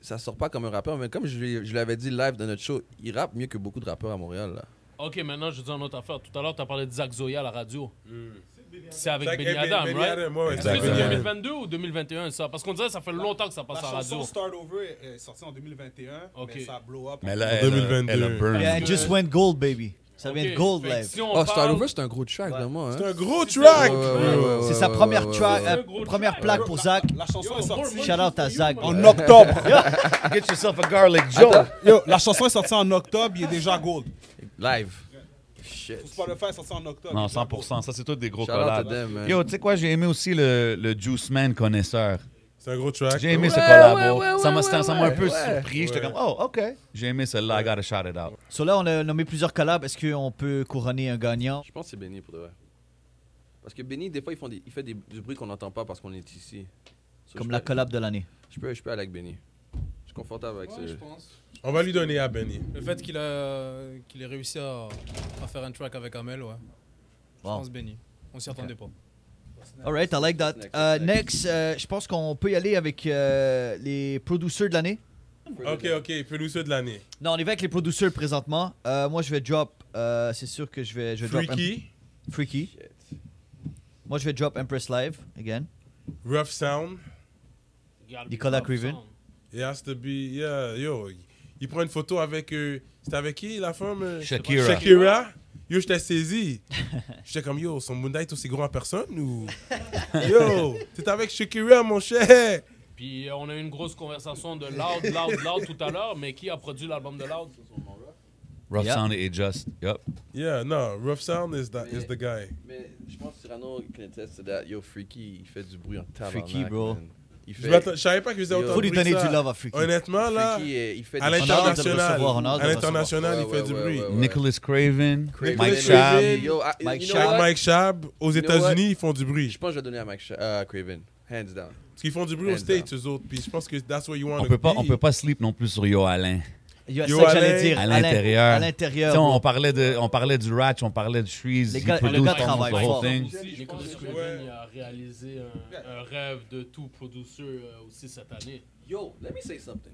ça sort pas comme un rappeur, mais comme je l'avais dit live dans notre show, il rappe mieux que beaucoup de rappeurs à Montréal. Là. Ok, maintenant, je dis une autre affaire. Tout à l'heure, tu as parlé de Zach Zoya à la radio. C'est avec C'est Benny avec Adam, Benny right? Adam, ouais, Est-ce que Benny c'est Adam. 2022 ou 2021, ça? Parce qu'on dirait que ça fait longtemps que ça passe à la radio. Start Over est sortie en 2021, Ok. mais ça blow up. Mais là, En elle a 2022. burn. Yeah, it just went gold, baby. Ça vient de Ok, gold fait que live. si on Oh, Start parle- Over, c'est un gros track, vraiment. Hein? C'est un gros track! C'est sa première track, ouais. Gros première track. plaque pour Zach. La chanson est sortie Shout out à Zach. en octobre. Get yourself a garlic Joe. Yo, la chanson est sortie en octobre, il est déjà gold. Live. Shit. Spotify est sorti en octobre. Non, 100%. Ça, c'est tous des gros Shout out to collabs. them, man. Yo, tu sais quoi, j'ai aimé aussi le Juice Man connaisseur. C'est un gros track. J'ai aimé ce Ouais, collabo. ouais, Ça m'a ouais, ça m'a un peu ouais. surpris. J'étais Ouais. comme, oh, OK. J'ai aimé celle-là. I gotta shout it out. So là, on a nommé plusieurs collabs. Est-ce qu'on peut couronner un gagnant? Je pense que c'est Benny pour de vrai. Parce que Benny, des fois, il fait du bruit qu'on n'entend pas parce qu'on est ici. So, Comme je la peux- collab de l'année. Je peux aller avec Benny. Je suis confortable avec Ouais, je ça. pense. On va lui donner à Benny. Le fait qu'il ait réussi à faire un track avec Amel, ouais. Je Wow. pense Benny. On s'y attendait pas. Alright, I like that. Next, je pense qu'on peut y aller avec les producers de l'année. Ok, producer de l'année. Non, on y va avec les producers présentement. Moi, je vais drop. C'est sûr que je vais drop. Freaky, Freaky. Moi, je vais drop Empress Live, again. Rough Sound. Nicolas Craven. It has to be, yeah, yo. Il prend une photo avec, c'était avec qui la femme? Shakira. Shakira. Yo, j'étais saisi. J'étais comme, yo, son Munda est aussi gros en personne ou? Yo, t'es avec Shakira, mon cher. Puis on a eu une grosse conversation de Loud tout à l'heure, mais qui a produit l'album de Loud? Rough Yeah. Sound et Just. Yup. Yeah, no, Rough Sound is the guy. Mais je pense que Cyrano can attest to that. Yo, Freaky, il fait du bruit en tabarnak. Freaky, bro. man. Il Je fait... je savais pas qu'il faisait Yo. autant Faut de lui bruit que donner ça. du love à Freaky. Honnêtement, là, Freaky, il fait à des... On a hâte de le l'international, recevoir, on a hâte de le à l'international, il recevoir. fait Ouais, du ouais, bruit. ouais, ouais. Nicholas Craven. Craven, Mike Craven. Shab. Yo, Mike you know Shab. what? Mike Shab, aux You know États-Unis, what? ils font du bruit. Je pense que je vais donner à Craven. Hands down. Parce qu'ils font du bruit aux Hands States, eux autres. Puis je pense que that's where you want On to peut pas, be. on peut pas sleep non plus sur Yo Alain. C'est Yo, ça que j'allais Alain, dire. À l'intérieur. À Tu l'intérieur. sais, bro. on parlait du Ratch, on parlait du Shreeze. Les he gars- le produced gars almost travaille the whole fort. thing. Aussi, Nicolas Craven il a réalisé un rêve de tout producer aussi cette année. Yo, let me say something.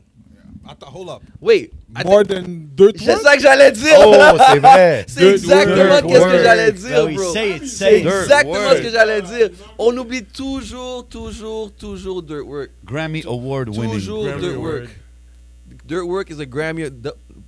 Attends, hold up. Wait, More than dirt c'est work? ça que j'allais dire. Oh, c'est vrai. C'est exactement Dirt qu'est-ce que work. j'allais Ah dire, oui, bro. say it, C'est say it. exactement Word. ce que j'allais dire. On oublie toujours Dirt Work. Grammy Award winning. Toujours Grammy Dirt Award. Work. Dirt Work is a Grammy,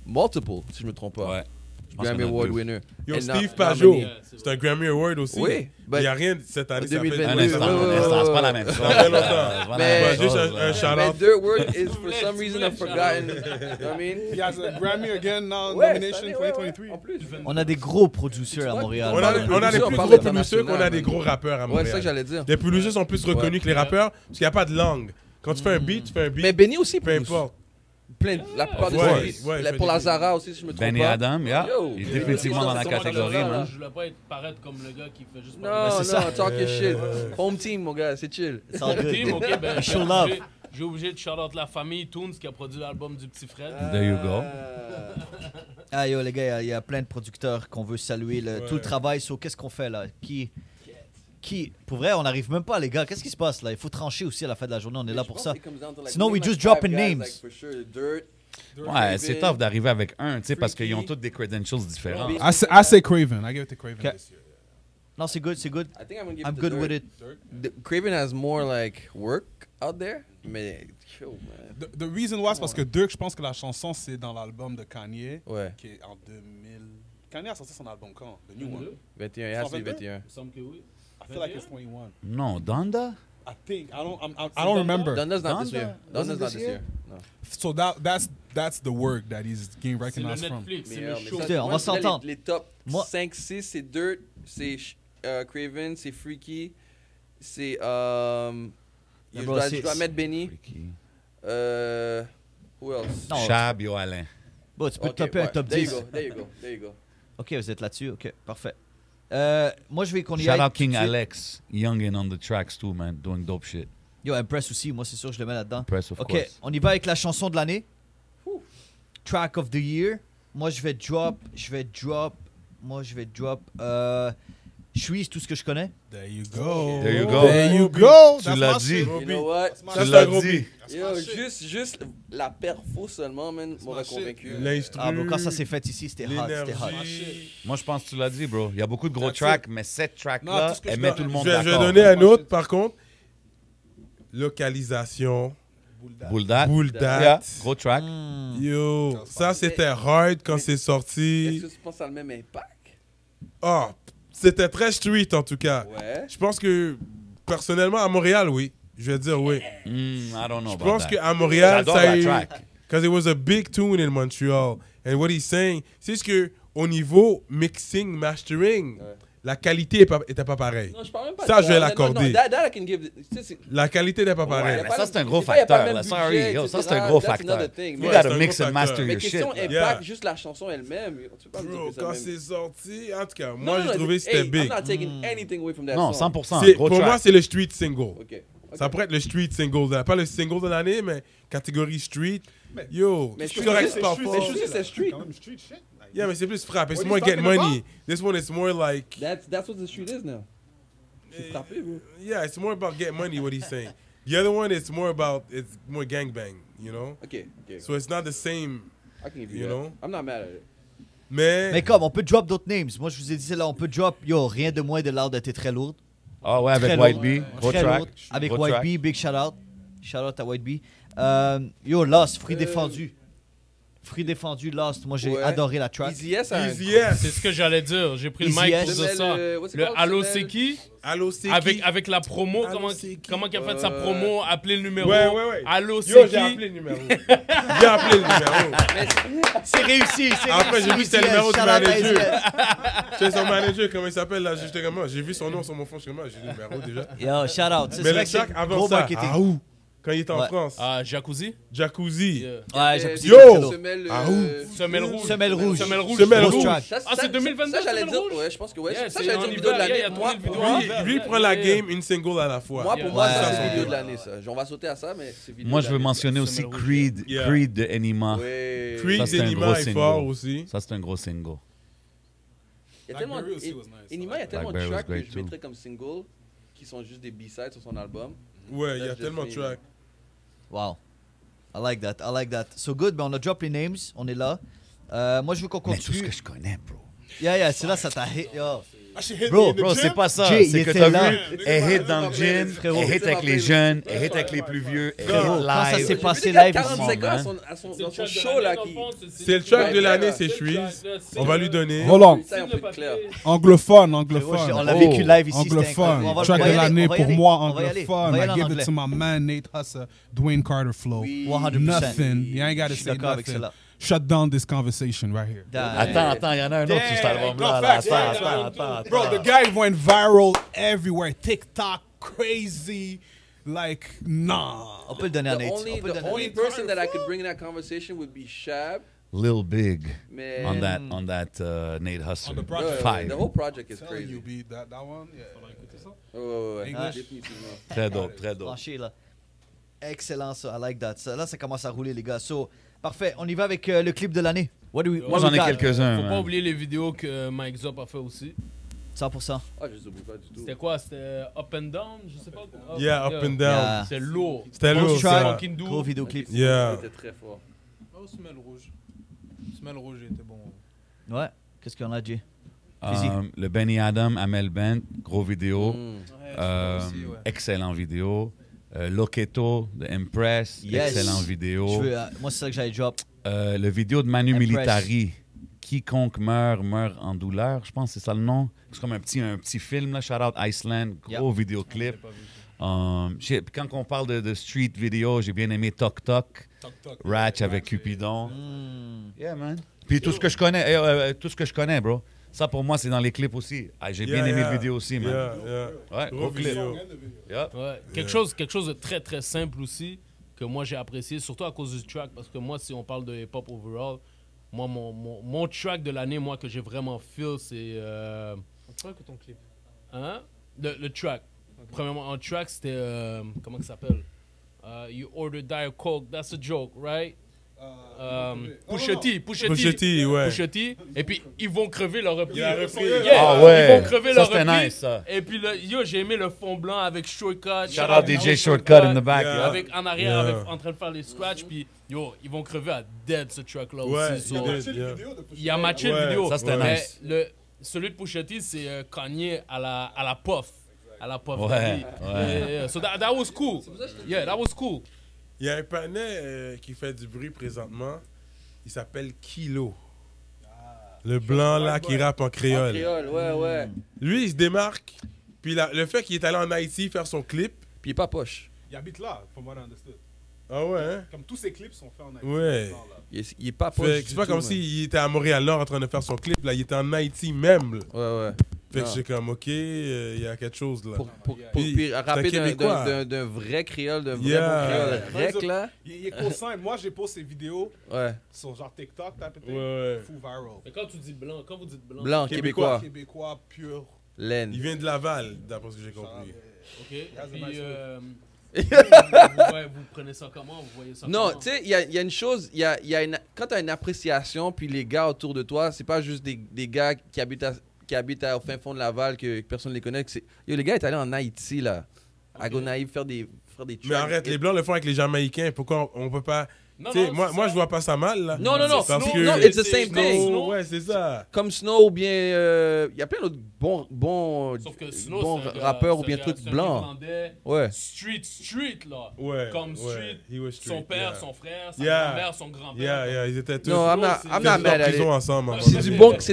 multiple, si je me trompe pas. Ouais. Je pense Grammy qu'il y en a Award deux. winner. Yo, And Steve nominee. Pajot, Yeah, c'est un Grammy Award aussi. Oui, Il n'y a rien cette année, ça fait 2022. Un Oui, instant, oui, oui, un instant, oui, c'est pas la oui. même chose. Ça fait longtemps. C'est pas la Mais- même Juste chose, un là. shout Mais out. Dirt Work is for some reason I've forgotten. You know what I mean? He has a Grammy again now, Ouais, nomination cette année, ouais, 2023. en plus. On a des gros producers à Montréal. On a des on plus parle gros international, producers qu'on a des man. gros rappeurs à Ouais, c'est ça que Montréal. j'allais dire. Les producers sont plus reconnus que les rappeurs parce qu'il n'y a pas de langue. Quand tu fais un beat, tu fais un beat, Mais Benny aussi, peu importe. la plupart des Ouais, artistes. ouais, il fait Pour des Lazara aussi, si je me trompe Benny pas. Adam, yeah. Yo. Il est définitivement dans la catégorie, man. Je voulais pas paraître comme le gars qui fait juste Non, c'est ça. non, talk your shit. Home team, mon gars, c'est chill. It's all good. Team, ok, ben, Show love. j'ai obligé de shout-out la famille Toons qui a produit l'album du petit Fred. There you go. Ah yo les gars, il y a plein de producteurs qu'on veut saluer. Tout le travail sur qu'est-ce qu'on fait là. Pour vrai, on n'arrive même pas les gars. Qu'est-ce qui se passe là? Il faut trancher aussi à la fin de la journée. On est là pour ça. Sinon, we just dropping names. Ouais, c'est tough d'arriver avec un, tu sais, parce qu'ils ont tous des credentials différents. I say Craven. I give it to Craven Okay. this year. Non, c'est good, c'est good. I think I'm gonna give I'm it to good Dirt. with it. Craven has more like work out there, mais yo, man. The reason why, c'est parce que Dirk, je pense que la chanson, c'est dans l'album de Kanye, Ouais. qui est en 2000. Kanye a sorti son album quand? The new one. 21, il has to be 122? 21. Il me semble que oui. I feel like it's 21. Non, Donda? I think. I don't remember. Donda's not this Donda? year. Wasn't Donda's not this this year? year. No. So that's the work that he's getting C'est le recognized from. Netflix, c'est Mais, le mais show. ça, Écoutez, on moi, va je dirais s'entendre. Les top Moi- 5-6, c'est Dirt, c'est Craven, c'est Freaky, c'est. Je bro, dois mettre Benny. Freaky. Who else? Non, Chab, Yo Alain. bon, tu peux Ok, taper un ouais. top There 10. you go, there you go, there you go. Ok, vous êtes là-dessus. Ok, parfait. Moi, je vais qu'on y Shout aille. out tout de King suite. Alex, young and on the tracks too, man, doing dope shit. Yo, Impress aussi. Moi, c'est sûr, je le mets là-dedans. Press, of Ok, course. on y va avec la chanson de l'année. Track of the year. Moi, je vais drop. Shreeze, tout ce que je connais. There you go. There you go. There you go. Tu That's l'as my dit. shit. You know what? That's my Tu shit. l'as gros dit. beat. Yo, juste la perfo seulement, man, m'aurait my shit. convaincu. L'instru, Ah, bon, quand ça s'est fait ici, c'était hot. C'était hot. l'énergie. Moi, je pense que tu l'as dit, bro. Il y a beaucoup de gros That's tracks, mais cette Non, track-là, tout ce que elle je met dois- tout le monde Je vais d'accord. donner un autre, par contre. Localisation. Bull Dat. Bull Yeah, Dat. gros track. Yo, ça c'était hard quand c'est Est-ce sorti. que tu penses que ça a le même impact? Oh, c'était très street en tout cas. Ouais. Je pense que personnellement à Montréal, oui. Je vais dire oui. I don't know Je about pense that. qu'à Montréal, J'adore ça a la eu. track. Because it was a big tune in Montreal. And what he's saying, c'est ce que au niveau mixing, mastering, Ouais. la qualité était pas pareille. Non, je parle même pas Ça, de je vais Non, l'accorder. non, that I can give. Tu sais, c'est- La qualité n'était pas Ouais, pareille. y a Mais pas ça, le- c'est un gros c'est pas- y a pas le facteur. même Là. budget, Sorry, yo, ça, c'est un etc. gros That's facteur. another thing. You Ouais, gotta c'est un mix gros and master facteur. Mais your shit. question bro. impact, Yeah. juste la chanson elle-même. Tu peux pas me dire Bro, que ça quand même. c'est sorti, en tout cas, Non, moi non, j'ai trouvé que c'était hey, big. I'm not taking anything away from that Non, song. 100%. Gros Pour track. moi, c'est le street single. Ok. Ça pourrait être le street single. Pas le single de l'année, mais catégorie street. Yo, Mais c'est je correct, suis c'est pas mais fort. je suis c'est street. Quand même street shit. Like, Yeah, mais c'est plus frappe. It's What more he's get talking money. This one is more like. That's what the street is now. C'est frappé, bro. Yeah, it's more about get money, what he's saying. The other one, it's more gangbang, you know? Ok. So it's not the same. I can give You you know? that. I'm not mad at it. Mais comme, on peut drop d'autres names. Moi, je vous ai dit, là, on peut drop, yo, rien de moins de l'art d'être très lourde. Ah ouais, avec Très White lourd. Bee. Gros Très track. lourde. Avec Gros White track. Bee, big shout out. Shout out à White Bee. Yo, Lost, Fruit défendu. Fruit défendu, Lost. Moi, j'ai Ouais. adoré la track. Easy S a un- Easy S. C'est ce que j'allais dire. J'ai pris le Easy mic S. pour dire Semelle, ça. what's it Le called? Allo Semelle- c'est qui? Allo, c'est Avec la promo, Allo, c'est qui? comment qu'il a fait sa promo, appeler le numéro. Ouais. Allo Yo, c'est j'ai appelé qui? le numéro. J'ai appelé le numéro. C'est réussi, c'est Après, réussi. j'ai vu que c'était le Easy numéro S, du shout out à manager. Easy S. C'est son manager, comment il s'appelle là? J'étais comme, j'ai vu son nom sur mon fond, j'ai le numéro déjà. Yo, shout out. C'est Mais vrai le que c'est track avant gros ça, marketing. ah où? quand il était en Ouais. France. Ah, Jacuzzi? Jacuzzi. Yeah. Ouais, j'ai Yo! Semelle, Ah, où? Semelle rouge. Semelle rouge. Semelle rouge. Semelle Grosse rouge. track. Ah, c'est 2022, Ça, j'allais Semelle dire. rouge? Ouais, je pense que ouais. Yeah, Ça, c'est j'allais en dire vidéo de hiver, l'année. il y a Moi, tourné le vidéo pour en moi, hiver. Lui, il prend la game une single à la fois. Moi, pour moi, Ouais. ça, c'est Ouais. vidéo de l'année, ça. On va sauter à ça, mais c'est vidéo Moi, de je veux l'année, mentionner ça. aussi Semelle rouge. Creed, Yeah. Creed de Enima. ça. Ouais. Creed Ça, c'est un Enima gros est single. fort aussi. Ça, c'est un gros single. Il y a tellement. Blackberry aussi was nice. Enima, il y a tellement de Blackberry was tracks que great je too. mettrais comme single qui sont juste des B-sides sur son album. Ouais, il y a That's tellement de just me. tracks. Wow. I like that. I like that. So good, ben on a drop les names. On est là. Moi, je veux qu'on Mais tout ce continue. que je connais, bro. Yeah, c'est là, ça t'a hit. Yo. Bro, c'est pas ça. Jay, il C'est que était t'as là. vu, elle hit dans le gym, Frérot. elle hit avec les jeunes, elle hit avec les plus vieux, elle hit Frérot, quand ça live. s'est passé J'ai vu des live gars ici. 45 ans man. dans son show là qui. C'est le track de Ouais, l'année, ouais. c'est C'est le track, Shreeze. là, c'est On va le- lui donner. Hold on. Ça, on fait clair. Anglophone, Frérot, anglophone. on l'a Oh. vécu live ici. c'était Anglophone. incroyable. Track va de y aller, l'année on va y pour aller, moi, on va y aller. anglophone. On va y aller I en give it anglais. to my man Nate Husser, Dwayne Carter flow. Oui. 100%. Nothing. You ain't got to Je suis say d'accord avec nothing. cela. Shut down this conversation right here. Attends, il y en a un autre sur cet album-là. no là. facts. Attends. Bro, the guy went viral everywhere. TikTok, crazy. Like, nah. On peut le donner à The Nate. only, On peut le the donner à only Nate. person that I could bring in that conversation would be Shab. Lil Big Mais on that Nate Husser. On the Ouais, project. ouais, the Fire. whole project is Telling you, crazy. B, that one, yeah. Ouais. English? Définitivement. Très dope, très dope. Tranché, là. Excellent, ça. I like that. Ça, là, ça commence à rouler, les gars. So, parfait. On y va avec le clip de l'année. What do we, Moi, what j'en we ai got? quelques-uns. Faut pas man. oublier les vidéos que Mike Zop a fait aussi. 100%. Ah, je les oublie pas du tout. C'était quoi? C'était Up and Down? Je sais pas. Yeah, up and down. Yeah. C'est lourd. C'était Ghost lourd, track, ça. Fucking do. gros vidéoclip. Yeah. C'était très fort. Oh, Semelle rouge. Semelle rouge était bon. Ouais. Qu'est-ce qu'on a, Jay? Physique. Le Benny Adam, Amel Bent, gros vidéo. Mm. Aussi, ouais. Excellent vidéo. Loketo de Impress, Yes. excellent Je vidéo. veux, moi, c'est ça que j'allais drop. Le vidéo de Manu Impress. Militari, Quiconque meurt en douleur, je pense que c'est ça le nom. C'est comme un petit film, là, Shout Out Iceland, gros vidéoclip. Puis quand on parle de street vidéo, j'ai bien aimé Tok Tok, Ratch avec Cupidon. Yeah, man. Puis tout ce que je connais, bro. Ça, pour moi, c'est dans les clips aussi. Ah, j'ai bien aimé le vidéo aussi, man. Yeah. Ouais, Gros gros clip. vidéo. Yep. Ouais. Quelque chose de très très simple aussi que moi j'ai apprécié, surtout à cause du track, parce que moi, si on parle de hip-hop overall, moi, mon track de l'année, moi, que j'ai vraiment feel, c'est... Track ou ton clip? Hein? Le track. Premièrement, en track, c'était... comment ça s'appelle? You order Diet Coke, that's a joke, right? Pusha T. Ouais. Pusha T. Et puis, ils vont crever leur repris. Il a repris. Yeah, Ah ouais. Ils vont crever Ça, leur c'était repris. nice, ça. Et puis, j'ai aimé le fond blanc avec Shortcut. Shout out DJ Shortcut in the back. Yeah. Yeah. Avec, en arrière, Yeah. en train de faire les scratchs. Puis, ils vont crever à dead ce track-là Ouais, aussi. il So, did, yeah. il a matché Ouais, le vidéo. ça, c'était Mais nice. celui de Pusha T, c'est Kanye à la puff. À la puff. Ouais, Yeah. So that was cool. Yeah, that was cool. Il y a un panais qui fait du bruit présentement. Il s'appelle Kilo. Le blanc là qui rappe en créole. Créole, ouais. Lui, il se démarque. Puis le fait qu'il est allé en Haïti faire son clip. Puis il est pas poche. Il habite là, from what I understood. Ah ouais, hein? Comme tous ses clips sont faits en Haïti. Ouais. Il est pas poche. Fait que c'est pas comme s'il était à Montréal-Nord en train de faire son clip. Là, il était en Haïti même. Là. Ouais. Fait que Non. j'étais comme, OK, il y a quelque chose là. Puis rapper c'est un Québécois. d'un vrai créole, d'un vrai Yeah. bon créole rec, là. Il est co-sign. Moi, j'ai posté ses vidéos Ouais. sur genre TikTok, type of thing. Ouais. Full viral. Mais quand tu dis blanc, quand vous dites blanc, Blanc, Québécois. québécois. Québécois pur. Laine. Il vient de Laval, d'après ce que j'ai compris. ok. Puis, nice vous prenez ça comment? Vous voyez ça Non, comment? tu sais, il y a une chose, quand tu as une appréciation, puis les gars autour de toi, c'est pas juste des gars qui habitent au fin fond de Laval, que personne ne les connaît. Yo, les gars est allé en Haïti, là, à Gonaïve, faire des Mais tracks. arrête, les Blancs le font avec les Jamaïcains. Pourquoi on peut pas. Non, Tu sais, non, moi, c'est moi ça. je vois pas ça mal là. Non, Parce Snow, que. non, it's the c'est same Snow. thing. Snow. Ouais, c'est ça. Comme Snow ou bien. Il y a plein d'autres bons Sauf que Snow, bons c'est un gars- rappeurs ou c'est bien un trucs gars- c'est un blancs. Irlandais, Ouais. Street, là. Ouais. Comme ouais. Street, He was street, son père, yeah. son frère, sa Yeah. grand-mère, son grand-père. Yeah, ils étaient tous. Non, I'm not ils étaient mad tous en at it. prison ensemble. à un moment C'est donné.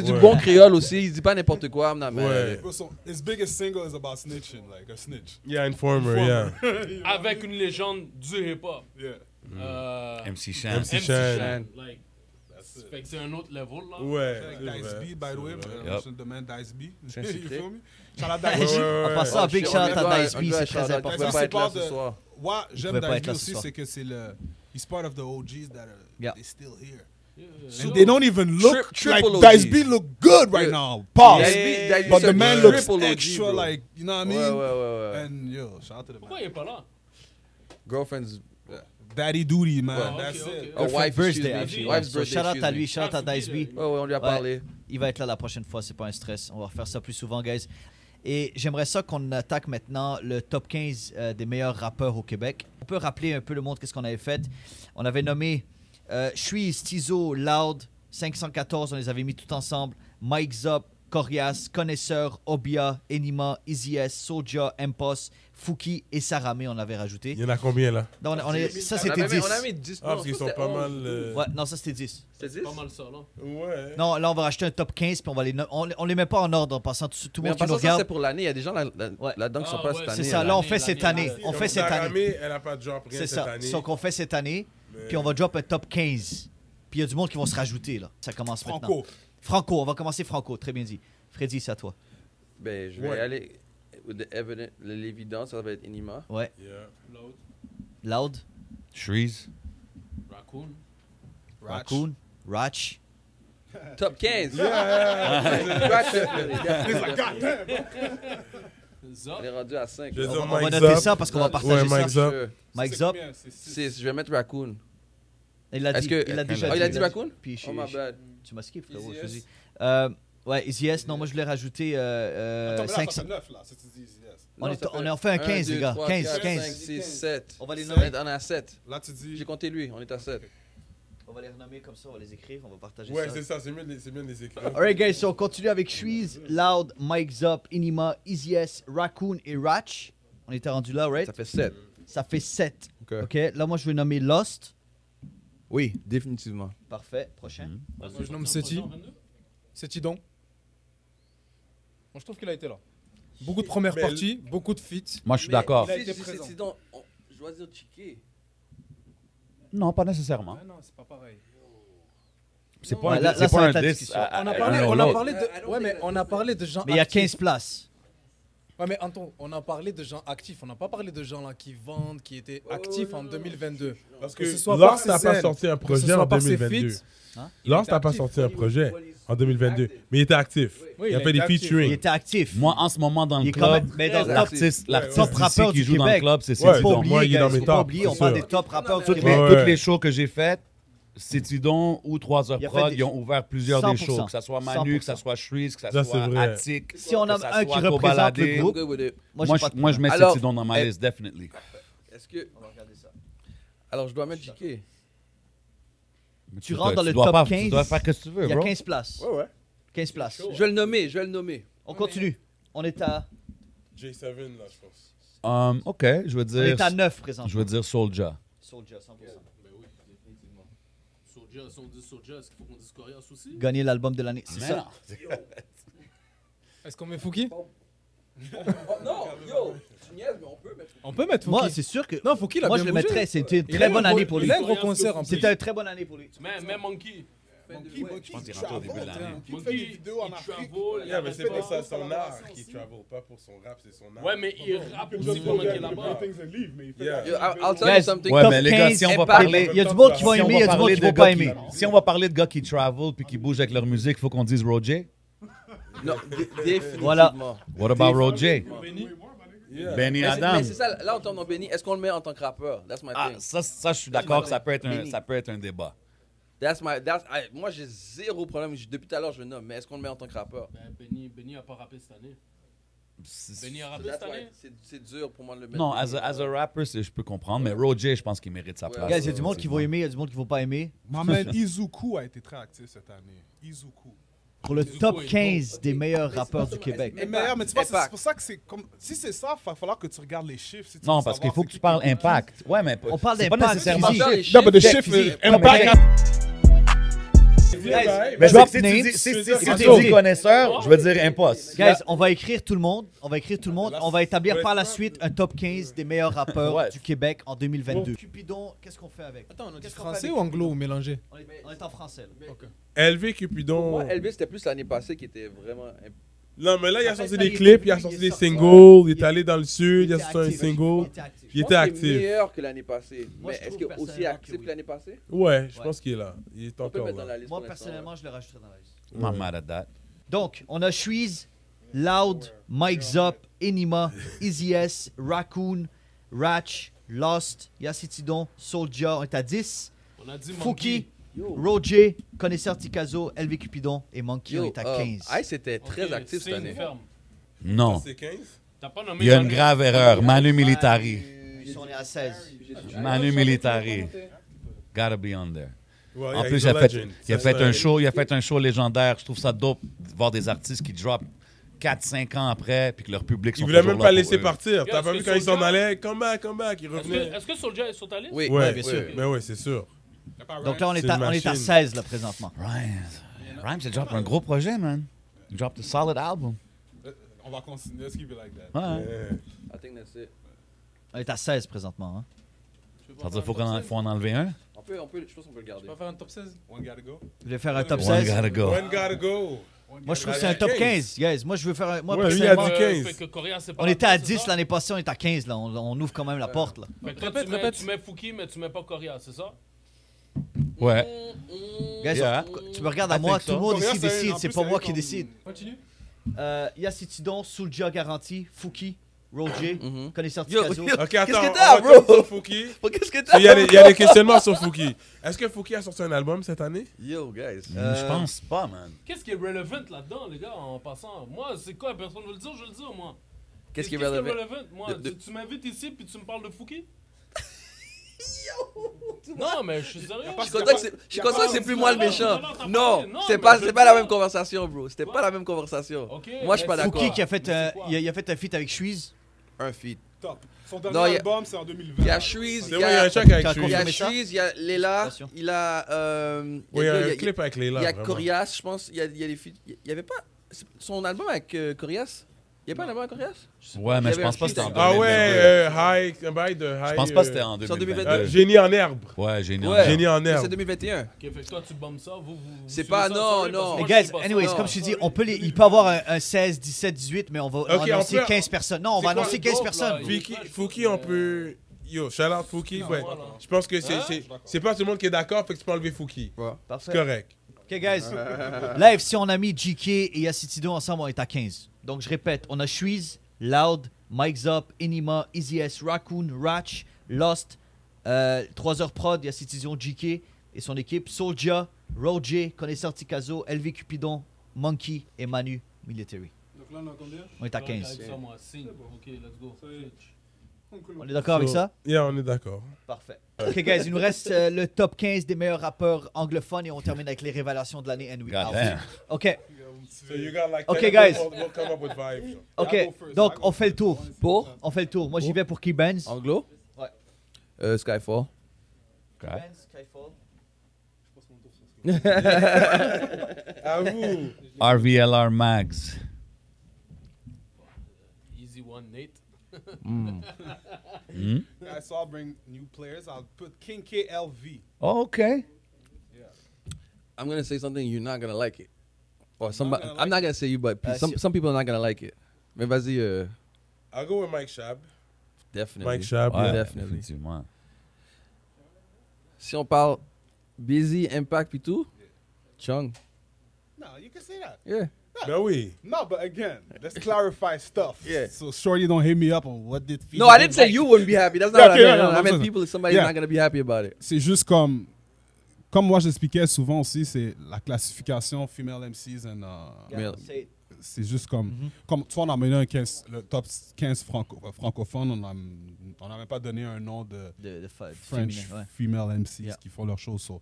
du Ouais. bon créole aussi. Il dit pas n'importe quoi. I'm not mad at Ouais. it. Bro, so his biggest single is about snitching, like a snitch. Yeah, Informer, yeah. Avec une légende du hip-hop. Yeah. MC Shan. MC MC Shan. Shan. Like, fait que c'est un autre level, là. Ouais. Like Dice c'est vrai. B, by the way. Ouais. I mentioned the man Dice B. C'est un You secret. feel me? Shout out Ouais, Dice B. ouais, En ouais. passant, big shout out à Dice On B, doit c'est shout très out. important. On peut pas être là ce soir. What j'aime pouvait pas être d'Ice là B ce aussi, soir. c'est que c'est le. He's part of the OGs that are Yeah. they still here. Yeah. And they don't even look triple like Dice OGs. B look good right Yeah. now. Pause. Dice B But c'est the un man looks triple OG, extra bro. like, you know what I Ouais, mean? ouais. And yo, shout out to the Pourquoi man. il est pas là? Girlfriend's Daddy duty, man. Ouais. That's Ok, it. ok. a wife, birthday, excuse me. actually. Wife's So, birthday, shout out excuse à me. lui, shout out à Dice B. Ouais, on lui a parlé. Il va être là la prochaine fois, c'est pas un stress. On va refaire ça plus souvent, guys. Et j'aimerais ça qu'on attaque maintenant le top 15 des meilleurs rappeurs au Québec. On peut rappeler un peu le monde, qu'est-ce qu'on avait fait. On avait nommé Shreeze, Tizo, Loud, 514, on les avait mis tout ensemble. Mike Zop, Corias, Connaisseur, Obia, Enima, Easy S, Soulja, Impos, Fouki et Saramé, on avait rajouté. Il y en a combien là? Donc, ça, On c'était a 10. mis- On a mis 10. Ah, parce qu'ils sont pas mal. Ouais, non, ça, c'était 10. C'est 10? Pas mal ça, là. Ouais. Non, là, on va rajouter un top 15, puis on va les on les met pas en ordre en passant. Tout le Mais monde en qui nous passant, ça, c'est regarde. pour l'année. Il y a des gens Ouais. là-dedans qui sont Ah, pas ouais, cette C'est année. ça, là, on fait l'année, cette l'année, année. l'année. On fait cette année. Saramé, elle a pas de drop rien C'est cette ça. année. Donc, on fait cette année, Mais- puis on va drop un top 15. Puis il y a du monde qui vont se rajouter, là. Ça commence maintenant. Franco. Franco, on va commencer Franco, très bien dit. Freddy, c'est à toi. Ben, je vais Ouais. aller. L'évidence, ça va être Enima. Ouais. Yeah. Loud. Loud, Shreeze. Raccoon. Raccoon, Ratch. Top 15. Yeah. Ratch, definitely. Zop. On est rendu à 5. Je vais dire On va Mike noter Zop. ça parce qu'on va Ouais, partager Mike ça. Zop. Mike Zop, 6. Je vais mettre Raccoon. il l'a Est-ce dit. que- Il l'a déjà Oh, dit. il a dit Raccoon? Puis Oh, my bad. tu m'as skip, frérot. Easy je te S. dis. Ouais, Easy S, non, moi je l'ai rajouté Attends, mais là, ça 500. fait 9 là. Ça, tu dis, yes. On Non, est- ça on fait est en fait un 15, 1, les gars. 2, 3, 15, 4, 15. 5, 6, 7. On va les On nommer. est à 7. Là, tu dis. J'ai compté lui, on est à 7. On va les renommer comme ça, on va les écrire, on va partager Ouais, ça. c'est ça, c'est mieux de les écrire. Alright guys, so on continue avec Shreeze, Loud, Mike Zop, Inima, Easy S, Raccoon et Ratch. On était rendu là, right? Ça fait 7. Ça fait 7. Ok. Ok, là moi je vais nommer Lost. Oui, définitivement. Parfait, prochain. Moi, je nomme Seti. Seti Don. Moi, je trouve qu'il a été là. Beaucoup de premières Mais parties, beaucoup de feats. Moi, je suis d'accord. il a été présent. Je dois dire Chiqué. Non, pas nécessairement. Ah non, c'est pas pareil. C'est Ouais, pas là, un, c'est ça pas va un être la diss discussion. à- On a à parlé, l'un ou on a l'autre. parlé de, ouais, mais on a parlé de gens Mais il y a actifs. 15 places. Ouais, mais Anton, on a parlé de gens actifs. On n'a pas parlé de gens là qui vendent, qui étaient actifs en 2022. Parce Que que ce soit par Lost n'a ses pas scènes, sorti un que ce projet soit en par ses 2022. feats. Lost était n'a pas actif. sorti un projet en 2022. Mais il était actif. Oui, il a il fait était des actif. Il featuring. était actif. Moi, en ce moment, dans Il le est quand même- club, mais dans le l'artiste ouais, l'artiste top d'ici rappeur qui du joue dans le Québec. club, c'est Ouais, Seti Faut Don. donc oublier, moi, il est dans guys, mes faut pas tops, oublier, c'est on parle sûr. des top rappeurs du Toutes Québec. les, Ouais. toutes les shows que j'ai faites, Seti Don ou 3 heures Il a fait prod, des- ils ont ouvert plusieurs des 100%. shows. Que ce soit Manu, que ce 100%. soit Shreeze, que ce Ça, c'est soit vrai. Attic. Si on a que ça un qui soit représente Kobalade. le groupe, Good with it. moi, Moi, j'ai pas de moi, je mets Alors, Seti Don dans ma liste, definitely. Est-ce que. On va regarder ça. Alors, je dois mettre Chiqué. Mais Tu rentres dans le dois top pas- 15. Tu dois faire ce que tu veux, Il y a bro. 15 places. ouais. 15 places. Je vais le nommer, je vais le nommer. On continue. On est à, J7 là, je pense. OK, je veux on est à dire... 9 présentement. Je veux dire Soulja. Soulja, 100%. Ben oui, définitivement. Soulja, si on dit Soulja, est-ce qu'il faut qu'on dise Corias aussi? Gagner l'album de l'année. C'est Mais ça. non. Est-ce qu'on met Fouki? Non, yo, tu niaises, mais on peut mettre. On peut mettre Moi, Fouki. c'est sûr que. Non, Fouki, il a Moi, bien je le bougé. mettrais. C'était une Il très a bonne un année gros- pour lui. Il a un gros concert en plus. C'était une très bonne année pour lui. Mais Monkey. Je pense qu'il rentre au début de l'année. Monkey, il travel, Yeah, mais c'est arrête pour pas. ça son art qui travel, pas pour son rap, c'est son art. Ouais, mais il rappe aussi pendant qu'il est là-bas. Yeah. Yo, I'll tell you Guys, something. Ouais, Top mais les gars, 15, si on va Impact. parler... Il y a du monde qui va Si on aimer, il y a du monde parler qui de va gars pas qui- aimer. Si on va parler de gars qui travel puis qui bougent avec leur musique, il faut qu'on dise Roger. Non, définitivement. Voilà. What about Roger? Yeah. Benny Mais Adam. c'est ça, là on tombe dans Benny. Est-ce qu'on le met en tant que rappeur? That's my Ah, thing. ça, je suis d'accord que ça peut être Benny. un débat. Moi j'ai zéro problème. Depuis tout à l'heure je le nomme, mais est-ce qu'on le met en tant que rappeur? Ben, Benny a pas rappé cette année. Benny a rappé That's cette why année? c'est dur pour moi de le mettre. Non, as a rapper, je peux comprendre, mais Roger, je pense qu'il mérite sa place. Guys, il y a du monde qui va aimer, il y a du monde qui va pas aimer. Ma man Izuku a été très actif cette année. Izuku. Pour le top 15 des meilleurs rappeurs du Québec. Mais meilleur, mais tu vois, Impact. c'est pour ça que c'est comme. Si c'est ça, il va falloir que tu regardes les chiffres. Si tu Non, veux parce qu'il savoir faut c'est que tu qui parles qui- impact. Ouais, mais On parle c'est pas d'impact, nécessairement on parle des Non, mais de chiffres, chiffres. physique. Impact. Mais Drop si tu names. dis- si Écoutez, tu dis connaisseur, je veux dire impost. Guys, on va écrire tout le monde. On va écrire tout le monde. On va établir par la suite un top 15 des meilleurs rappeurs Ouais. du Québec en 2022. Cupidon, qu'est-ce qu'on fait avec? Attends, on a dit Qu'est-ce qu'on français fait ou anglo ou mélangé? On est en français. Là. LV Cupidon. Moi, Elvis, c'était plus l'année passée qui était vraiment. Non, mais là, il a Ça fait sorti ça, des il clips, était il a venu, sorti il des est sorti. singles, il est Il- allé dans le sud, il a sorti un actif. single. Il était actif. Il était Je pense qu'il est actif. meilleur que l'année passée. Moi, Mais je est-ce trouve qu'il est aussi personnellement actif que que l'année passée? Ouais, je Ouais. pense qu'il est là. Il est On peut le encore mettre dans là. la liste. Moi, pour l'instant, personnellement, je le rajouterais dans la liste. I'm not mad at that. Donc, on a Shreeze, Loud, Mike Zop, Enima, Easy S, Raccoon, Ratch, Lost, Yacitidon, Soulja, on est à 10. On a dit Fouki, Yo. Roger, Connaisseur Ticazo, LV Cupidon et Monkey, on Yo, est à 15. Ice était très actif cette année. Ferme. Non. C'est 15? T'as pas nommé Il y a une Manu. grave erreur. Manu Militari. Ils sont à 16. Manu Militari. Gotta be on there. Ouais, En yeah, plus, he's il a a fait, legend. il a Ça, fait c'est un show, il a fait un show légendaire. Je trouve ça dope de voir des artistes qui drop 4-5 ans après puis que leur public sont Il voulait toujours même là pas pour laisser eux. partir. T'as Est-ce pas que vu quand il s'en Soulja- allait? Come back, il revenait. Est-ce que Soulja est sur ta liste? Oui, Ouais, bien sûr. Mais ouais, c'est sûr. Donc là, on est C'est à, une on est à machine. 16 là, présentement. Rhymes, il drop un gros projet, man. Il drop a solid album. On va continuer. Let's keep it like that. Ouais. I think that's it. On est à 16 présentement. Hein. Ça veut dire qu'il faut en enlever un? Je pense qu'on peut le garder. Tu vas faire un top 16? One gotta go. Vous voulez faire un top One 16? gotta go. One gotta go. Moi, je trouve que c'est un top 15. Guys, moi, je veux faire un. Moi, Ouais, lui, il a personnellement, dit 15. Fait que Correa, c'est pas on la était à place, c'est 10 ça? l'année passée, on est à 15 là. On ouvre quand même la porte là. Fait que toi, tu mets Fouki, mais tu mets pas Correa, c'est ça? Ouais. Guys, Yeah. tu me regardes à I moi, think tout le so. monde Correa, ici c'est décide, en c'est plus, pas c'est moi lui qui qu'on- décide. Continue. Yacitidon, Soulja Garanti, Fouki, Roger, Connaisseur Yo, Ticazo. yo. Ok, Qu'est-ce attends, que t'as, on retourne bro? sur Fouki. Qu'est-ce que Il y a des questionnements sur Fouki. Est-ce que Fouki a sorti un album cette année? Yo, guys. Je pense pas, man. Qu'est-ce qui est relevant là-dedans, les gars, en passant? Moi, c'est quoi? Personne veut le dire, je vais le dire, moi. Qu'est-ce qui est relevant? Moi, tu m'invites ici puis tu me parles de Fouki? Non, mais je suis sérieux. Je suis content que c'est plus moi le méchant. t'as Non, parlé. Non, c'est mais pas, je c'est pas la dis, même hein. conversation, bro. C'était Quoi? pas la même conversation. Ok, Moi, je suis pas mais d'accord. Fouki qui a fait, Mais c'est quoi? il a fait un feat avec Shreeze. Un feat. Top. Son Non, dernier il y a- album, c'est en 2020. Il y a Shreeze, C'est il y vrai, il y a a un track avec T'as Shreeze. il y a confirmé ça? Shreeze, il y a Léla, Attention. il a. Oui, il y a un clip avec Léla. Il y a vraiment. Corias, je pense. Il y a des feats. Il y avait pas. Son album avec Corias? Il y a pas un album avec Corias? Ouais, mais Il y je avait pense un pas que feat c'était en avec- 2022. Ah ouais, High, un bail de High. Je pense pas que c'était en C'est en 2022. Génie en herbe. Ouais, génial. Ouais. Génie en C'est herbe. 2021. Ok, fait que toi, tu bombes ça, vous C'est suivez pas- ça, non, sorry, non. parce que Mais moi, je guys, suis pas anyways, ça. comme je te dis, il peut avoir un 16, 17, 18, mais on va Ok, annoncer on peut- 15 personnes. Non, on va C'est quoi? annoncer 15 Dope, personnes. là. Fouki, on peut. Yo, shout out Fouki. Ouais. Je pense que c'est pas tout le monde qui est d'accord, fait que tu peux enlever Fouki. C'est Parfait. correct. Ok, guys. Live, si on a mis GK et Yacitidon ensemble, on est à 15. Donc, je répète, on a Shreeze, Loud, Mike Zop, Enima, Easy S, Raccoon, Ratch, Lost, 3h Prod, Yacitidon, GK et son équipe, Soulja, Roger, Connaisseur Ticazo, LV Cupidon, Monkey et Manu Military. Donc là, on a combien? On est à Avec 15. ça, moi, signe. Ok, let's go. On est d'accord avec So, ça? Yeah, on est d'accord. Parfait. Ok, guys, il nous reste le top 15 des meilleurs rappeurs anglophones et on termine avec les révélations de l'année. And we God out. damn. Ok, So you got like Okay, 10 guys. We'll come up with 5. ok. Donc, on fait le tour. Pour On fait le tour. Moi, j'y vais pour Key Benz. Anglo? Ouais. Skyfall. Okay. À vous. RVLR Mags. Easy one, Nate. Hmm? Guys, so I'll bring new players. I'll put King KLV. Oh, okay. I'm gonna say something, you're not gonna like it. Or somebody, gonna I'm not gonna say you, but some people are not gonna like it. Mais vas-y, I'll go with Mike Shab. definitely. Mike Shab, Ouais, yeah. definitely. effectivement. Si on parle Busy, Impact puis tout, Chung. No, you can say that. Yeah. Ben oui. No, but again, let's clarify stuff. Yeah. So Shorty don't hit me up on what did No, I didn't say you wouldn't be happy. That's not Yeah, what okay, I meant. yeah, I yeah, meant yeah. people, somebody's Yeah. not gonna be happy about it. C'est juste comme moi j'expliquais souvent aussi, c'est la classification female MCs and Male. c'est juste comme tu vois, on a mené le top 15 francophones, on n'a même pas donné un nom de French female MCs Yeah. qui font leurs choses. So,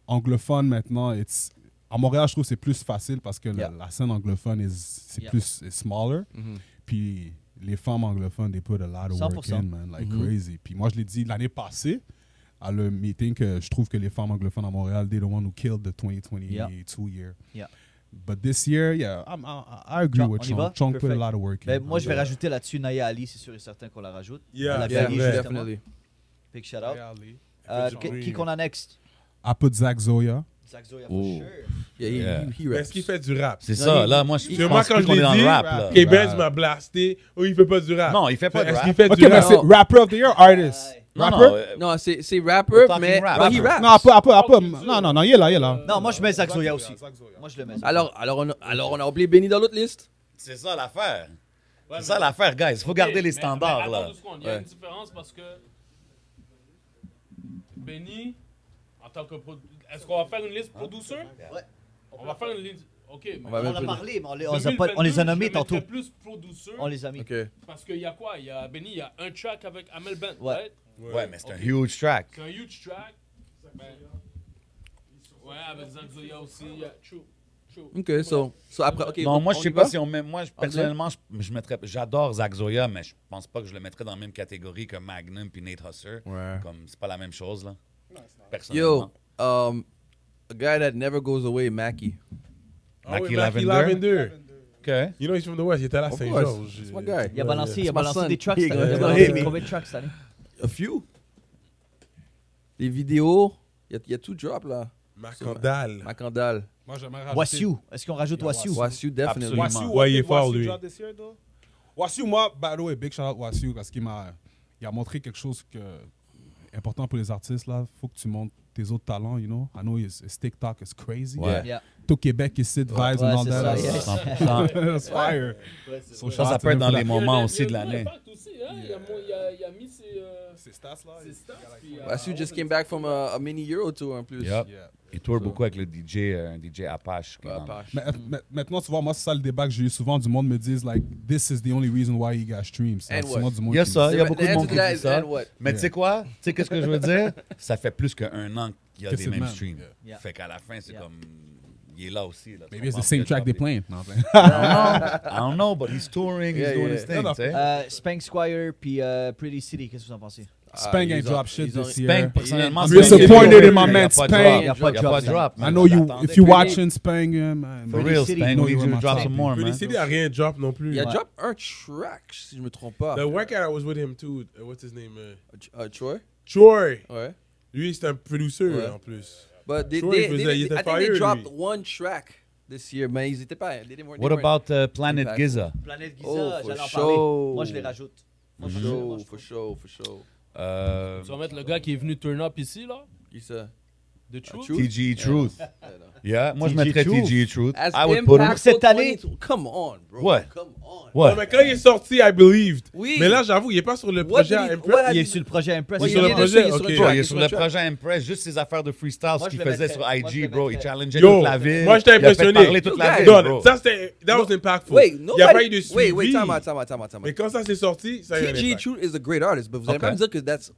anglophone maintenant, à Montréal, je trouve que c'est plus facile parce que Yeah. la scène anglophone c'est Yeah. plus smaller. Puis les femmes anglophones, they put a lot of work 100%. in, man, like crazy. Puis moi, je l'ai dit l'année passée à le meeting que je trouve que les femmes anglophones à Montréal, they're the one who killed the 2022 year. Yeah. But this year, yeah, I agree Chong, with on y va? Chong. Chong put a Perfect. lot of work in. Ben, moi, je vais rajouter là-dessus Naya Ali, c'est sûr et certain qu'on la rajoute. Yeah, Elle a yeah, gagné, yeah, justement. Definitely. Big shout out. Yeah, Ali. Qui qu'on a next? I put Zach Zoya. Zach Zoya, Oh. for sure. Yeah. he Mais raps. est-ce qu'il fait du rap? C'est Non, ça, il- là, moi, je Parce que moi, pense quand plus je qu'on est l'ai dans dit, le rap, là. K-Benz m'a blasté. Oh, il fait pas du rap. Non, il fait pas de Est-ce rap. qu'il fait Ok, du mais rap? c'est Rapper of the Year, Artist. Non, Rapper? non, Non, c'est We're rapper, talking mais rap. but he raps. Non, un peu. Non, il est là. Non, moi je mets Zach Zoya aussi. Moi je le mets. Alors, on a oublié Benny dans l'autre liste. c'est ça l'affaire. C'est ça l'affaire, guys. Il faut garder les standards, mais là. attends 2 secondes, il y a une différence parce que Benny, en tant que est-ce qu'on va faire une liste producer? Ouais. On va faire une liste. Ok, mais On va On même a plus- parlé, mais on les a nommés tantôt. plus producer On les a mis. Ok. parce qu'il y a quoi? Il y a Benny, il y a un track avec Amel Bent, Ouais. right? Ouais, mais c'est un Ok. huge track. C'est un huge track. Ben, ouais, avec Zach Zoya aussi. Yeah, true. Ok, so après, ok. Non, moi, je on sais y pas va? si on met. Moi, personnellement, je mettrais. J'adore Zach Zoya, mais je pense pas que je le mettrais dans la même catégorie que Magnum puis Nate Husser. Ouais. Comme, c'est pas la même chose, là. Yo, Personnellement. a guy that never goes away, Mackie. Ah oui, Mackie Mackie Lavender. Lavender. OK. You know, he's from the West. Il était à Of Saint-Georges. course. It's my guy. Il a balancé, my son. des tracks He cette gonna- année. Il a he gonna balancé hit me. combien de tracks cette année? A few. Les vidéos, il y a tout drop là. Macandal. Macandal. Moi, j'aimerais rajouter. Wassiu. Est-ce qu'on rajoute Wassiu? Wassiu, definitely. Absolument. Ouais, il est fort, lui. Drop this year, though? Wassiu, moi, by the way, big shout out Wassiu parce qu'il il a montré quelque chose important pour les artistes là. Faut que tu montres tes autres talents, you know. I know his TikTok is crazy. Ouais. Yeah. Tout Québec, il sit vibes Ouais, and all c'est that. ça, That's- yes. 100%. That's fire. So shout Ça out to peut être him dans for les that. moments aussi de l'année. Aussi, hein? Il a mis ses Ces stats là. stats. Puis, Wassiu just came back from a mini Euro tour en plus. Yup. Yeah. Il tourne beaucoup avec le DJ, un DJ Apache. qui est dans- Apache. Maintenant, tu vois, moi, c'est ça le débat que j'ai eu souvent. Du monde me dit, like, this is the only reason why he got streams. And Souvent, what? du monde Il y a qui me ça, dit il y a beaucoup de The monde answer qui to that dit is ça. and what? Mais tu sais quoi? Tu sais qu'est-ce que je veux dire? Ça fait plus qu'un an qu'il y a Que des c'est le même. mainstream. Yeah. Fait qu'à la fin, c'est Yeah. comme... Il est là aussi. Là, tu Maybe it's the comprends? same Il a track they droppé. playing. Non, I don't know, but he's touring, Yeah, he's doing yeah. his thing, Non, tu sais. Spank Squire puis Pretty City, qu'est-ce que vous en pensez? Spank ain't ils ont- drop shit ils ont- this year. Spank, personnellement, I'm disappointed Spank, in my il y a man pas de Spank. drop. Il y a Il y a pas de pas drop, de drop. I man. know you, J'attendais. if you watching Spank, man. For real, City, Spank, know we you need were you to my drop top some pick. more, Pretty man. City a rien drop non plus. Il a Ouais. drop un track, si je me trompe pas. The white guy that was with him too. What's his name? Troy? Troy. Ouais. Lui, c'est un producer Ouais. en plus. But they, Troy, they, il faisait- they, il I était think they fire, dropped lui. one track this year, mais ils étaient pas. They didn't What about Planet Impact. Giza? Planète Giza, Oh, for j'allais en sure. parler. Moi je les rajoute. Moi, For je- moi, sure, je for trouve. sure. Tu vas mettre le gars qui est venu turn up ici, là? Qui ça? The Truth? Truth? TG Truth. Yeah, Yeah, moi je TG mettrais Truth. TG Truth. As I would put him. impactful Cette année- 22. Come on, bro. Ouais. Come on. Ouais. Non, mais quand il est sorti, I believed. Oui. Mais là, j'avoue, il est pas sur le What projet did he- Impress. what Il est had- sur le projet Impress. Il est il sur le est projet, dessus, il est sur ok. le Bro, track, il est il est sur sur le le track. projet Impress, juste ses affaires de freestyle, ce Moi, qu'il je le faisait mettrais. sur Moi, je IG, le bro. Il mettrais. challengeait Yo, toute la ville. moi, j'étais Il a fait impressionné. parler toute la Yo, ville, Non, bro. ça c'était. That was impactful. Wait, Il n'y a pas eu de wait, suivi. time out. Mais quand ça s'est sorti, ça a eu un TG impact. Truth is a great artist, but vous allez Okay. pas me dire que that's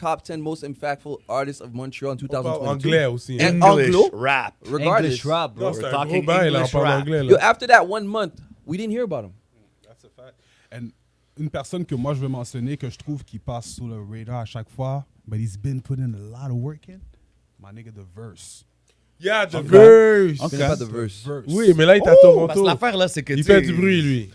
top 10 most impactful artists of Montreal in On parle 2022. anglais aussi. hein. And English anglo? rap. Regardless. English rap, bro. Non, c'est We're un gros talking bail, là, on English parle rap. anglais. Yo, Là. after that 1 month, we didn't hear about him. That's a fact. And une personne que moi je veux mentionner, que je trouve qui passe sous le radar à chaque fois, but he's been putting a lot of work in, my nigga The Verse. Yeah, The Verse. Je connais pas The Verse. Oui, mais là, il est à Parce que Toronto. l'affaire, là, c'est que Il tu sais, fait du bruit, lui.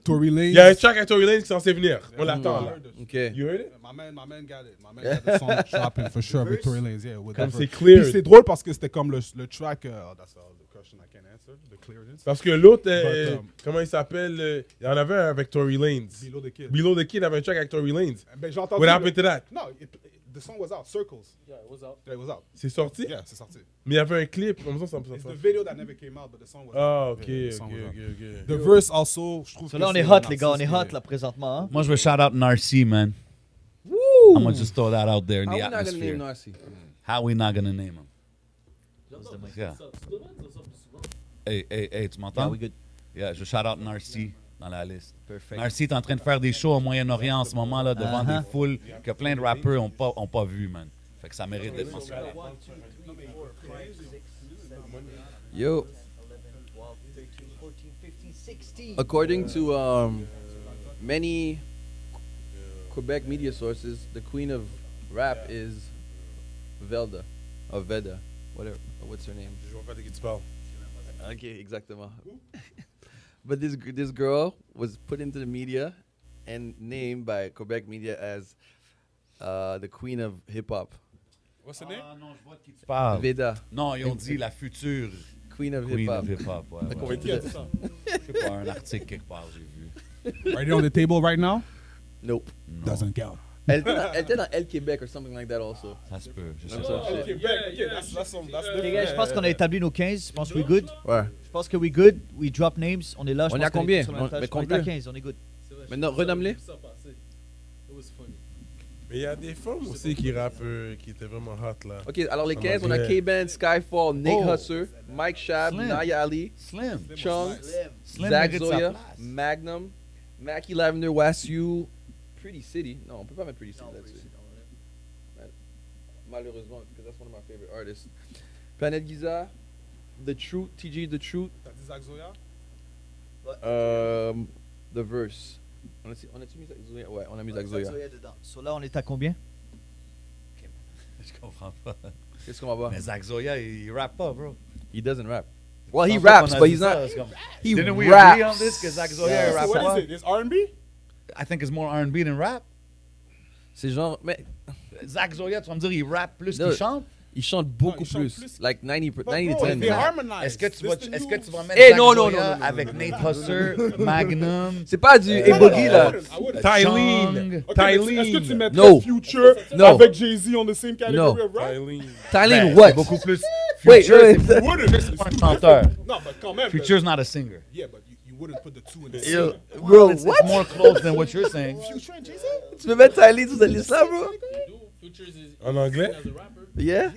Tory Lanez. Il y a un track à Tory Lanez qui est censé venir. On l'attend, là. OK. You heard it? My man got it. My man got the song dropping for sure with Tory Lanez. Yeah, with Comme The c'est Verse. clear. Puis c'est drôle parce que c'était comme le track. That's the question I can't answer. The clearance. Parce que l'autre, But, comment il s'appelle? Il y en avait un avec Tory Lanez. Below the Kid. Below the Kid avait un track avec Tory Lanez. Ben, j'ai entendu. What happened to that? No, the song was out. Circles. Yeah, what's up? Yeah, it was out. C'est sorti? Yeah, c'est sorti. Mais il y avait un clip. Comme ça It's the video that never came out, but the song was Ah, out. ok, Yeah, the ok, song was out. ok. The Verse also, je trouve So que là, on est c'est hot, un les gars. On est artiste hot, qui là, présentement. hein. Moi, je veux shout out Narcy, man. Woo! I'm gonna just throw that out there in How the we not gonna atmosphere. name Narcy? How we not gonna name him? Yeah. Hey, tu m'entends? Yeah, we good. Yeah, je shout out Narcy dans la liste. Perfect. Narcy est en train de faire des shows au Moyen-Orient en ce moment là devant Uh-huh. des foules que plein de rappeurs ont pas vu, man. Fait que ça mérite d'être mentionné. Yo, according to many Quebec media sources, the queen of rap is Velda, or Veda, whatever. What's her name? Je vois pas de qui tu parles. Okay, exactement. But this girl was put into the media and named by Quebec media as the queen of hip hop. What's her name? Ah non, je vois de qui tu parles. Veda, Non, ils ont dit la future Queen of Queen Hip-Hop. of Hip-Hop, ouais. Comment ouais. il disait? Je sais pas, un article quelque part, j'ai vu. Right here on the table right now? Nope. Non, Doesn't count. Elle était dans El Québec or something like that also. ça se peut, je sais Comme pas. ça. Québec, ok, that's Les gars, je pense qu'on a établi nos 15. Je pense que we good. Ouais. Je pense que we good. We drop names. On est là. Je On est pense à qu'on combien? sur la même Mais page. On est combien? à 15. On est good. Maintenant, renomme-les. It was funny. Mais il y a des femmes aussi qui rappent, qui étaient vraiment hot là. Ok, alors les En 15, on a anglais. K-Ben, Skyfall, Nick Oh. Husser, Mike Shab, Slim. Naya Ali, Slim. Chung, Slim Zach mérite sa Zoya, place. Magnum, Mackie Lavender, Wasu, Pretty City. Non, on peut pas mettre Pretty City là-dessus. Malheureusement, because that's one of my favorite artists. Planet Giza, The Truth, TG The Truth, T'as dit Zach Zoya? The Verse. On a-tu mis Zach Zoya? Ouais, on a mis Zach Zoya. dedans. So là, on est à combien? Je comprends pas. Qu'est-ce qu'on va voir? Mais Zach Zoya, il rappe pas, bro. He doesn't rap. Well, he Je pense pas raps, qu'on a but dit he's ça, not. c'est comme- He Didn't we agree on raps. this? Que Zach Zoya, Yeah. il rappe So what pas? is it? It's R&B? I think it's more R&B than rap. C'est genre, mais Zach Zoya, tu vas me dire, il rappe plus No. qu'il chante? il chante beaucoup il chante plus. plus. Like 90 But 90 bro, 10. they man. harmonize. Est-ce que tu vas, This the est-ce que new- tu vas mettre Eh, Zach non, non, Zoya non, non, avec non, Nate Husser, Magnum, C'est pas du Eboogie là. I wouldn't. Tylene? Okay, mais est-ce que tu mettrais No. Future No. avec Jay-Z on the same category No. of rap? Tylene Ben, what? c'est beaucoup plus. Wait, Future, wait, c'est wait. Wouldn't. pas un chanteur. No, but quand même. Future's not a singer. Yeah, but you wouldn't put the two in the Yo, same. bro, It's what? more close than what you're saying. Future and Jay-Z? Tu peux mettre Tylene sur cette liste là, bro? Futures is En anglais? as a rapper. Yeah?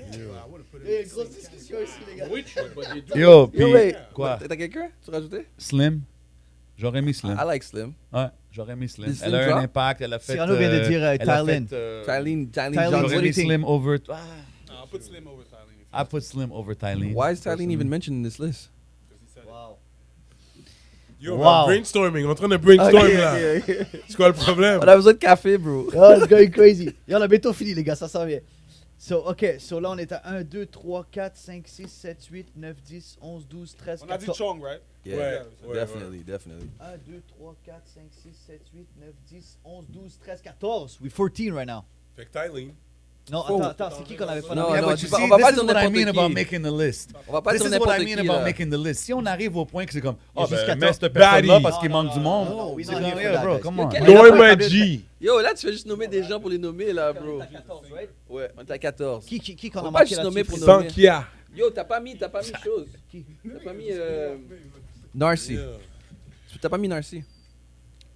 Grosse discussion ici, les gars. Which, but they do. Yo, puis Yo, wait. quoi? T'as quelqu'un? Tu rajoutais? Slim. J'aurais mis Slim. I like Slim. Ouais, j'aurais mis Slim. Des Slim Elle a drop? un impact, elle a fait. Cyrano vient de dire, elle a Tylene. fait, Tylene Tylene, Johnson. what J'aurais do you mis think? Slim over. I'll put Slim over Tylene. I put Slim over Tylene. Why is Tylene even mentioned in this list? Wow. Yo, Wow. man, brainstorming. On est en train de brainstorm là. C'est quoi le problème? On a besoin de café, bro. Oh, it's going crazy. Yo, on a bientôt fini, les gars, ça s'en vient. So, OK, so là, on est à 1, 2, 3, 4, 5, 6, 7, 8, 9, 10, 11, 12, 13, On a dit 14. Chong, right? Yeah, Ouais, definitely, definitely. 1, 2, 3, 4, 5, 6, 7, 8, 9, 10, 11, 12, 13, 14. We're 14 right now. Fait que Tylene. Non, Oh. attends, c'est qui qu'on avait pas Non, nommé? Yeah, non, but tu you vas- see, on va this pas is dire what I n'importe mean about qui. making the list. On va pas This dire is what I n'importe mean qui, about là. making the list. Si on arrive au point que c'est comme, oh, juste ben, 14. mets cette personne-là Baddies. parce qu'il manque du monde. Non, we C'est not comme, here for yeah, that, bro, guys. come on. Okay. Norma G. Yo, là, tu fais juste nommer des gens pour les nommer, là, bro. Ouais, on est à 14. Qui qu'on On a va pas marqué juste nommer là-dessus? pour nommer. Sankia. Yo, t'as pas mis chose. Qui? T'as pas mis Narcy. Yeah. T'as pas mis Narcy.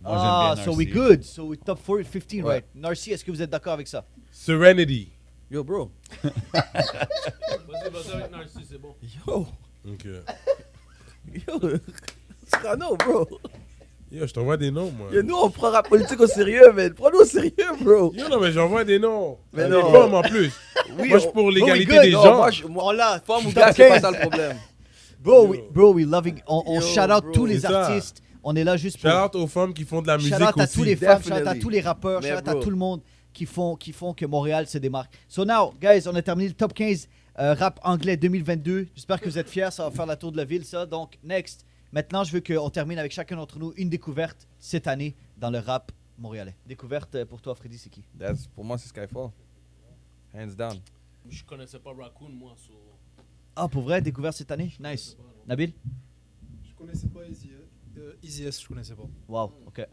Moi, j'aime bien Ah, so we Narcy. good. So we top 4, 15, Ouais. right? Narcy, est-ce que vous êtes d'accord avec ça? Serenity. Yo, bro. Vas-y, avec Narcy, c'est bon. Yo. Ok. Yo. Cyrano, bro. Yo, je t'envoie des noms, moi. Yo, nous, on prend la politique au sérieux, man. Prends-nous au sérieux, bro. Yo, non, mais j'envoie des noms. Mais Des non. femmes en plus. Oui, Moi, je suis pour we l'égalité good. des Non, gens. On l'a. Femme ou Top gars, c'est pas 15. ça le problème. Bro, we loving. On Yo, shout out bro. tous les C'est ça. artistes. On est là juste pour. Shout out aux femmes qui font de la musique Shout out à aussi. tous les femmes, shout out à Definitely. tous les rappeurs, Mais shout out à bro. tout le monde qui font que Montréal se démarque. So now, guys, on a terminé le top 15 rap anglais 2022. J'espère que vous êtes fiers, ça va faire la tour de la ville, ça. Donc, next. Maintenant, je veux qu'on termine avec chacun d'entre nous une découverte cette année dans le rap montréalais. Découverte pour toi, Freddy, c'est qui? Pour moi, c'est Skyfall. Hands down. Je connaissais pas Raccoon, moi, so... Ah, pour vrai, découverte cette année? Nice. Nabil? Je connaissais pas Easy S, je connaissais pas. Wow, ok.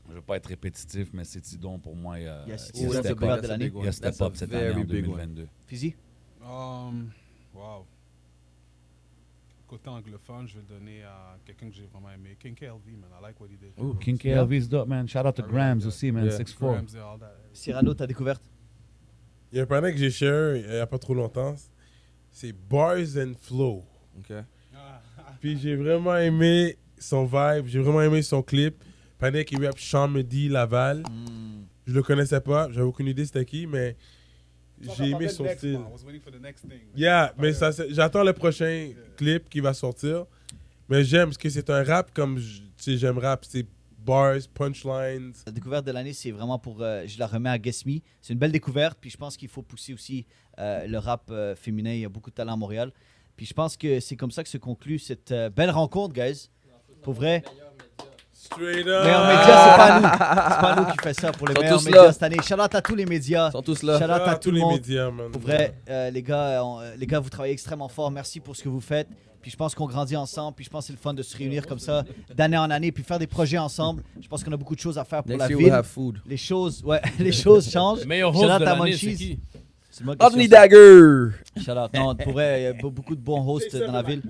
Je veux pas être répétitif, mais c'est Tidon pour moi. Yes, il c'est a le step découverte up. de l'année. Il a step up cette année en 2022. Fizzy? Wow. Côté anglophone, je vais donner à quelqu'un que j'ai vraiment aimé. King KLV, man. I like what he did. Ooh, King KLV's dope, man. Shout out to I really Grams like aussi, man. Yeah. 6'4". Grams and all that. Cyrano, ta découverte? Il y a un panel que j'ai share il n'y a pas trop longtemps. C'est Bars and Flow. OK. Puis j'ai vraiment aimé son vibe. J'ai vraiment aimé son clip. Panel qui rappe Sean Medi Laval. Je le connaissais pas. J'avais aucune idée c'était qui, mais j'ai aimé son style. I was waiting for the next thing. Yeah, mais ça, j'attends le prochain clip qui va sortir. Mais j'aime parce que c'est un rap comme, tu sais, j'aime rap. C'est bars, punchlines. La découverte de l'année, c'est vraiment pour. Je la remets à Guess Me. C'est une belle découverte. Puis je pense qu'il faut pousser aussi le rap féminin. Il y a beaucoup de talent à Montréal. Puis je pense que c'est comme ça que se conclut cette belle rencontre, guys. Pour vrai. Straight up. Meilleurs médias, c'est pas nous. C'est pas nous qui fait ça pour les Ils sont meilleurs tous médias là. cette année. Shout out à tous les médias. Ils sont tous là. Shout out à tous tout le les monde. médias, man. Pour vrai, les gars, vous travaillez extrêmement fort. Merci pour ce que vous faites. Puis je pense qu'on grandit ensemble. Puis je pense que c'est le fun de se réunir comme ça d'année en année. Puis faire des projets ensemble. Je pense qu'on a beaucoup de choses à faire pour Next la year ville. we'll have food. Les choses, ouais, les choses changent. Le meilleur Shout host out de à l'année, c'est Munchies. qui? C'est moi qui Anthony suis sûr. Dagger. Shout out. Non, pour vrai, il y a beaucoup de bons hosts dans la ville.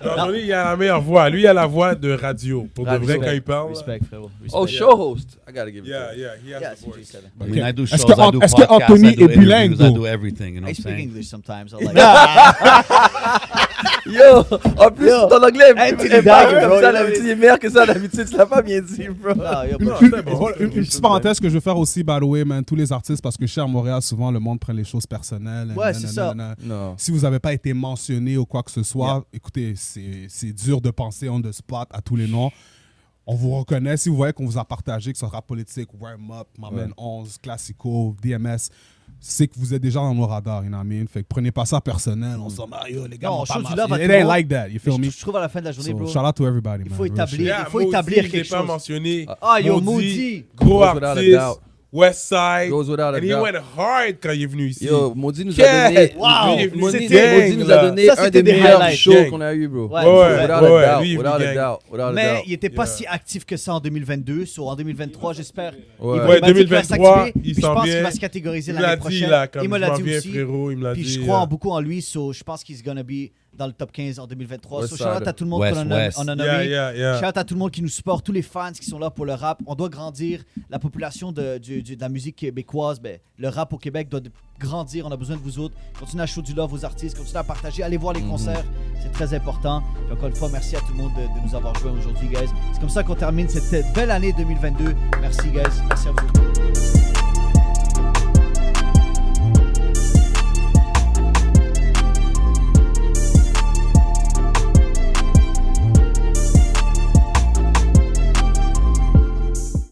Non, lui, il a la meilleure voix. Lui, il a la voix de radio. Pour de vrai, Respect. quand il parle. Respect, frérot. Respect. Oh, show host. I gotta give it to Yeah, him. yeah, he has Yeah, the voice. CJ7. I mean, I do Est-ce shows, que I do est-ce que podcasts, Anthony I do est bilingue, interviews, I bro? do everything, you know I what I'm speak saying? English sometimes. I like Yo, en plus, Yo. ton anglais Anthony est pas Dagger, bro, comme ça il d'habitude. Il est meilleur que ça d'habitude. Tu l'as pas bien dit, bro. Ah, yo, Non, bro. c'est bon. Une petite parenthèse que je veux faire aussi, by the way, man, tous les artistes, parce que chez à Montréal, souvent, le monde prend les choses personnelles. Ouais, c'est ça. Non. Si vous n'avez pas été mentionné ou quoi que ce soit, écoutez, c'est dur de penser on the spot à tous les noms. On vous reconnaît. Si vous voyez qu'on vous a partagé, que ce sera politique, Warm Up, Maman 11, Classico, DMS, c'est que vous êtes déjà dans nos radars, you know what I mean? Fait que prenez pas ça personnel. On se dit, yo, les gars, Non, on m'ont pas show du marqué. love à It tout le ain't monde. like that, you feel me? Je trouve à la fin de la journée, So, bro. shout out to everybody, Il man. faut Real établir, shit. Yeah, il faut Maudit, établir je l'ai quelque pas chose. mentionné. Ah, yo, Maudit, Maudit. gros Goes without a artiste, doubt. Westside. Goes without a And he doubt. went hard quand il est venu ici. Yo, Maudit nous a Yeah. donné. Wow. Lui, il est venu Maudit gang, nous là. a donné Ça, un c'était des des meilleurs highlights. shows Gang. qu'on a eu, bro. Ouais, Ouais, Without a ouais, doubt, lui, il est without venu a gang. doubt, without a Mais doubt. il n'était pas Yeah. si actif que ça en 2022. So, en 2023, j'espère. Ouais. Ouais, Il m'a dit qu'il va 2023, s'activer, il puis je s'en pense qu'il vient. va se catégoriser Il me l'année l'a dit, prochaine. là, comme Il me je l'a m'en dit viens, aussi. frérot, il me l'a Puis dit. je crois beaucoup en lui. So, je pense qu'il gonna be dans le top 15 en 2023. So, West shout out side. à tout le monde West, qu'on West. en a Yeah, nommé. yeah, yeah. Shout out à tout le monde qui nous supporte, tous les fans qui sont là pour le rap. On doit grandir. La population de la musique québécoise, ben, le rap au Québec doit grandir. On a besoin de vous autres. Continuez à show du love aux artistes, continuez à partager, allez voir les concerts. C'est très important. Et encore une fois, merci à tout le monde de nous avoir joué aujourd'hui, guys. C'est comme ça qu'on termine cette belle année 2022. Merci, guys. Merci à vous autres.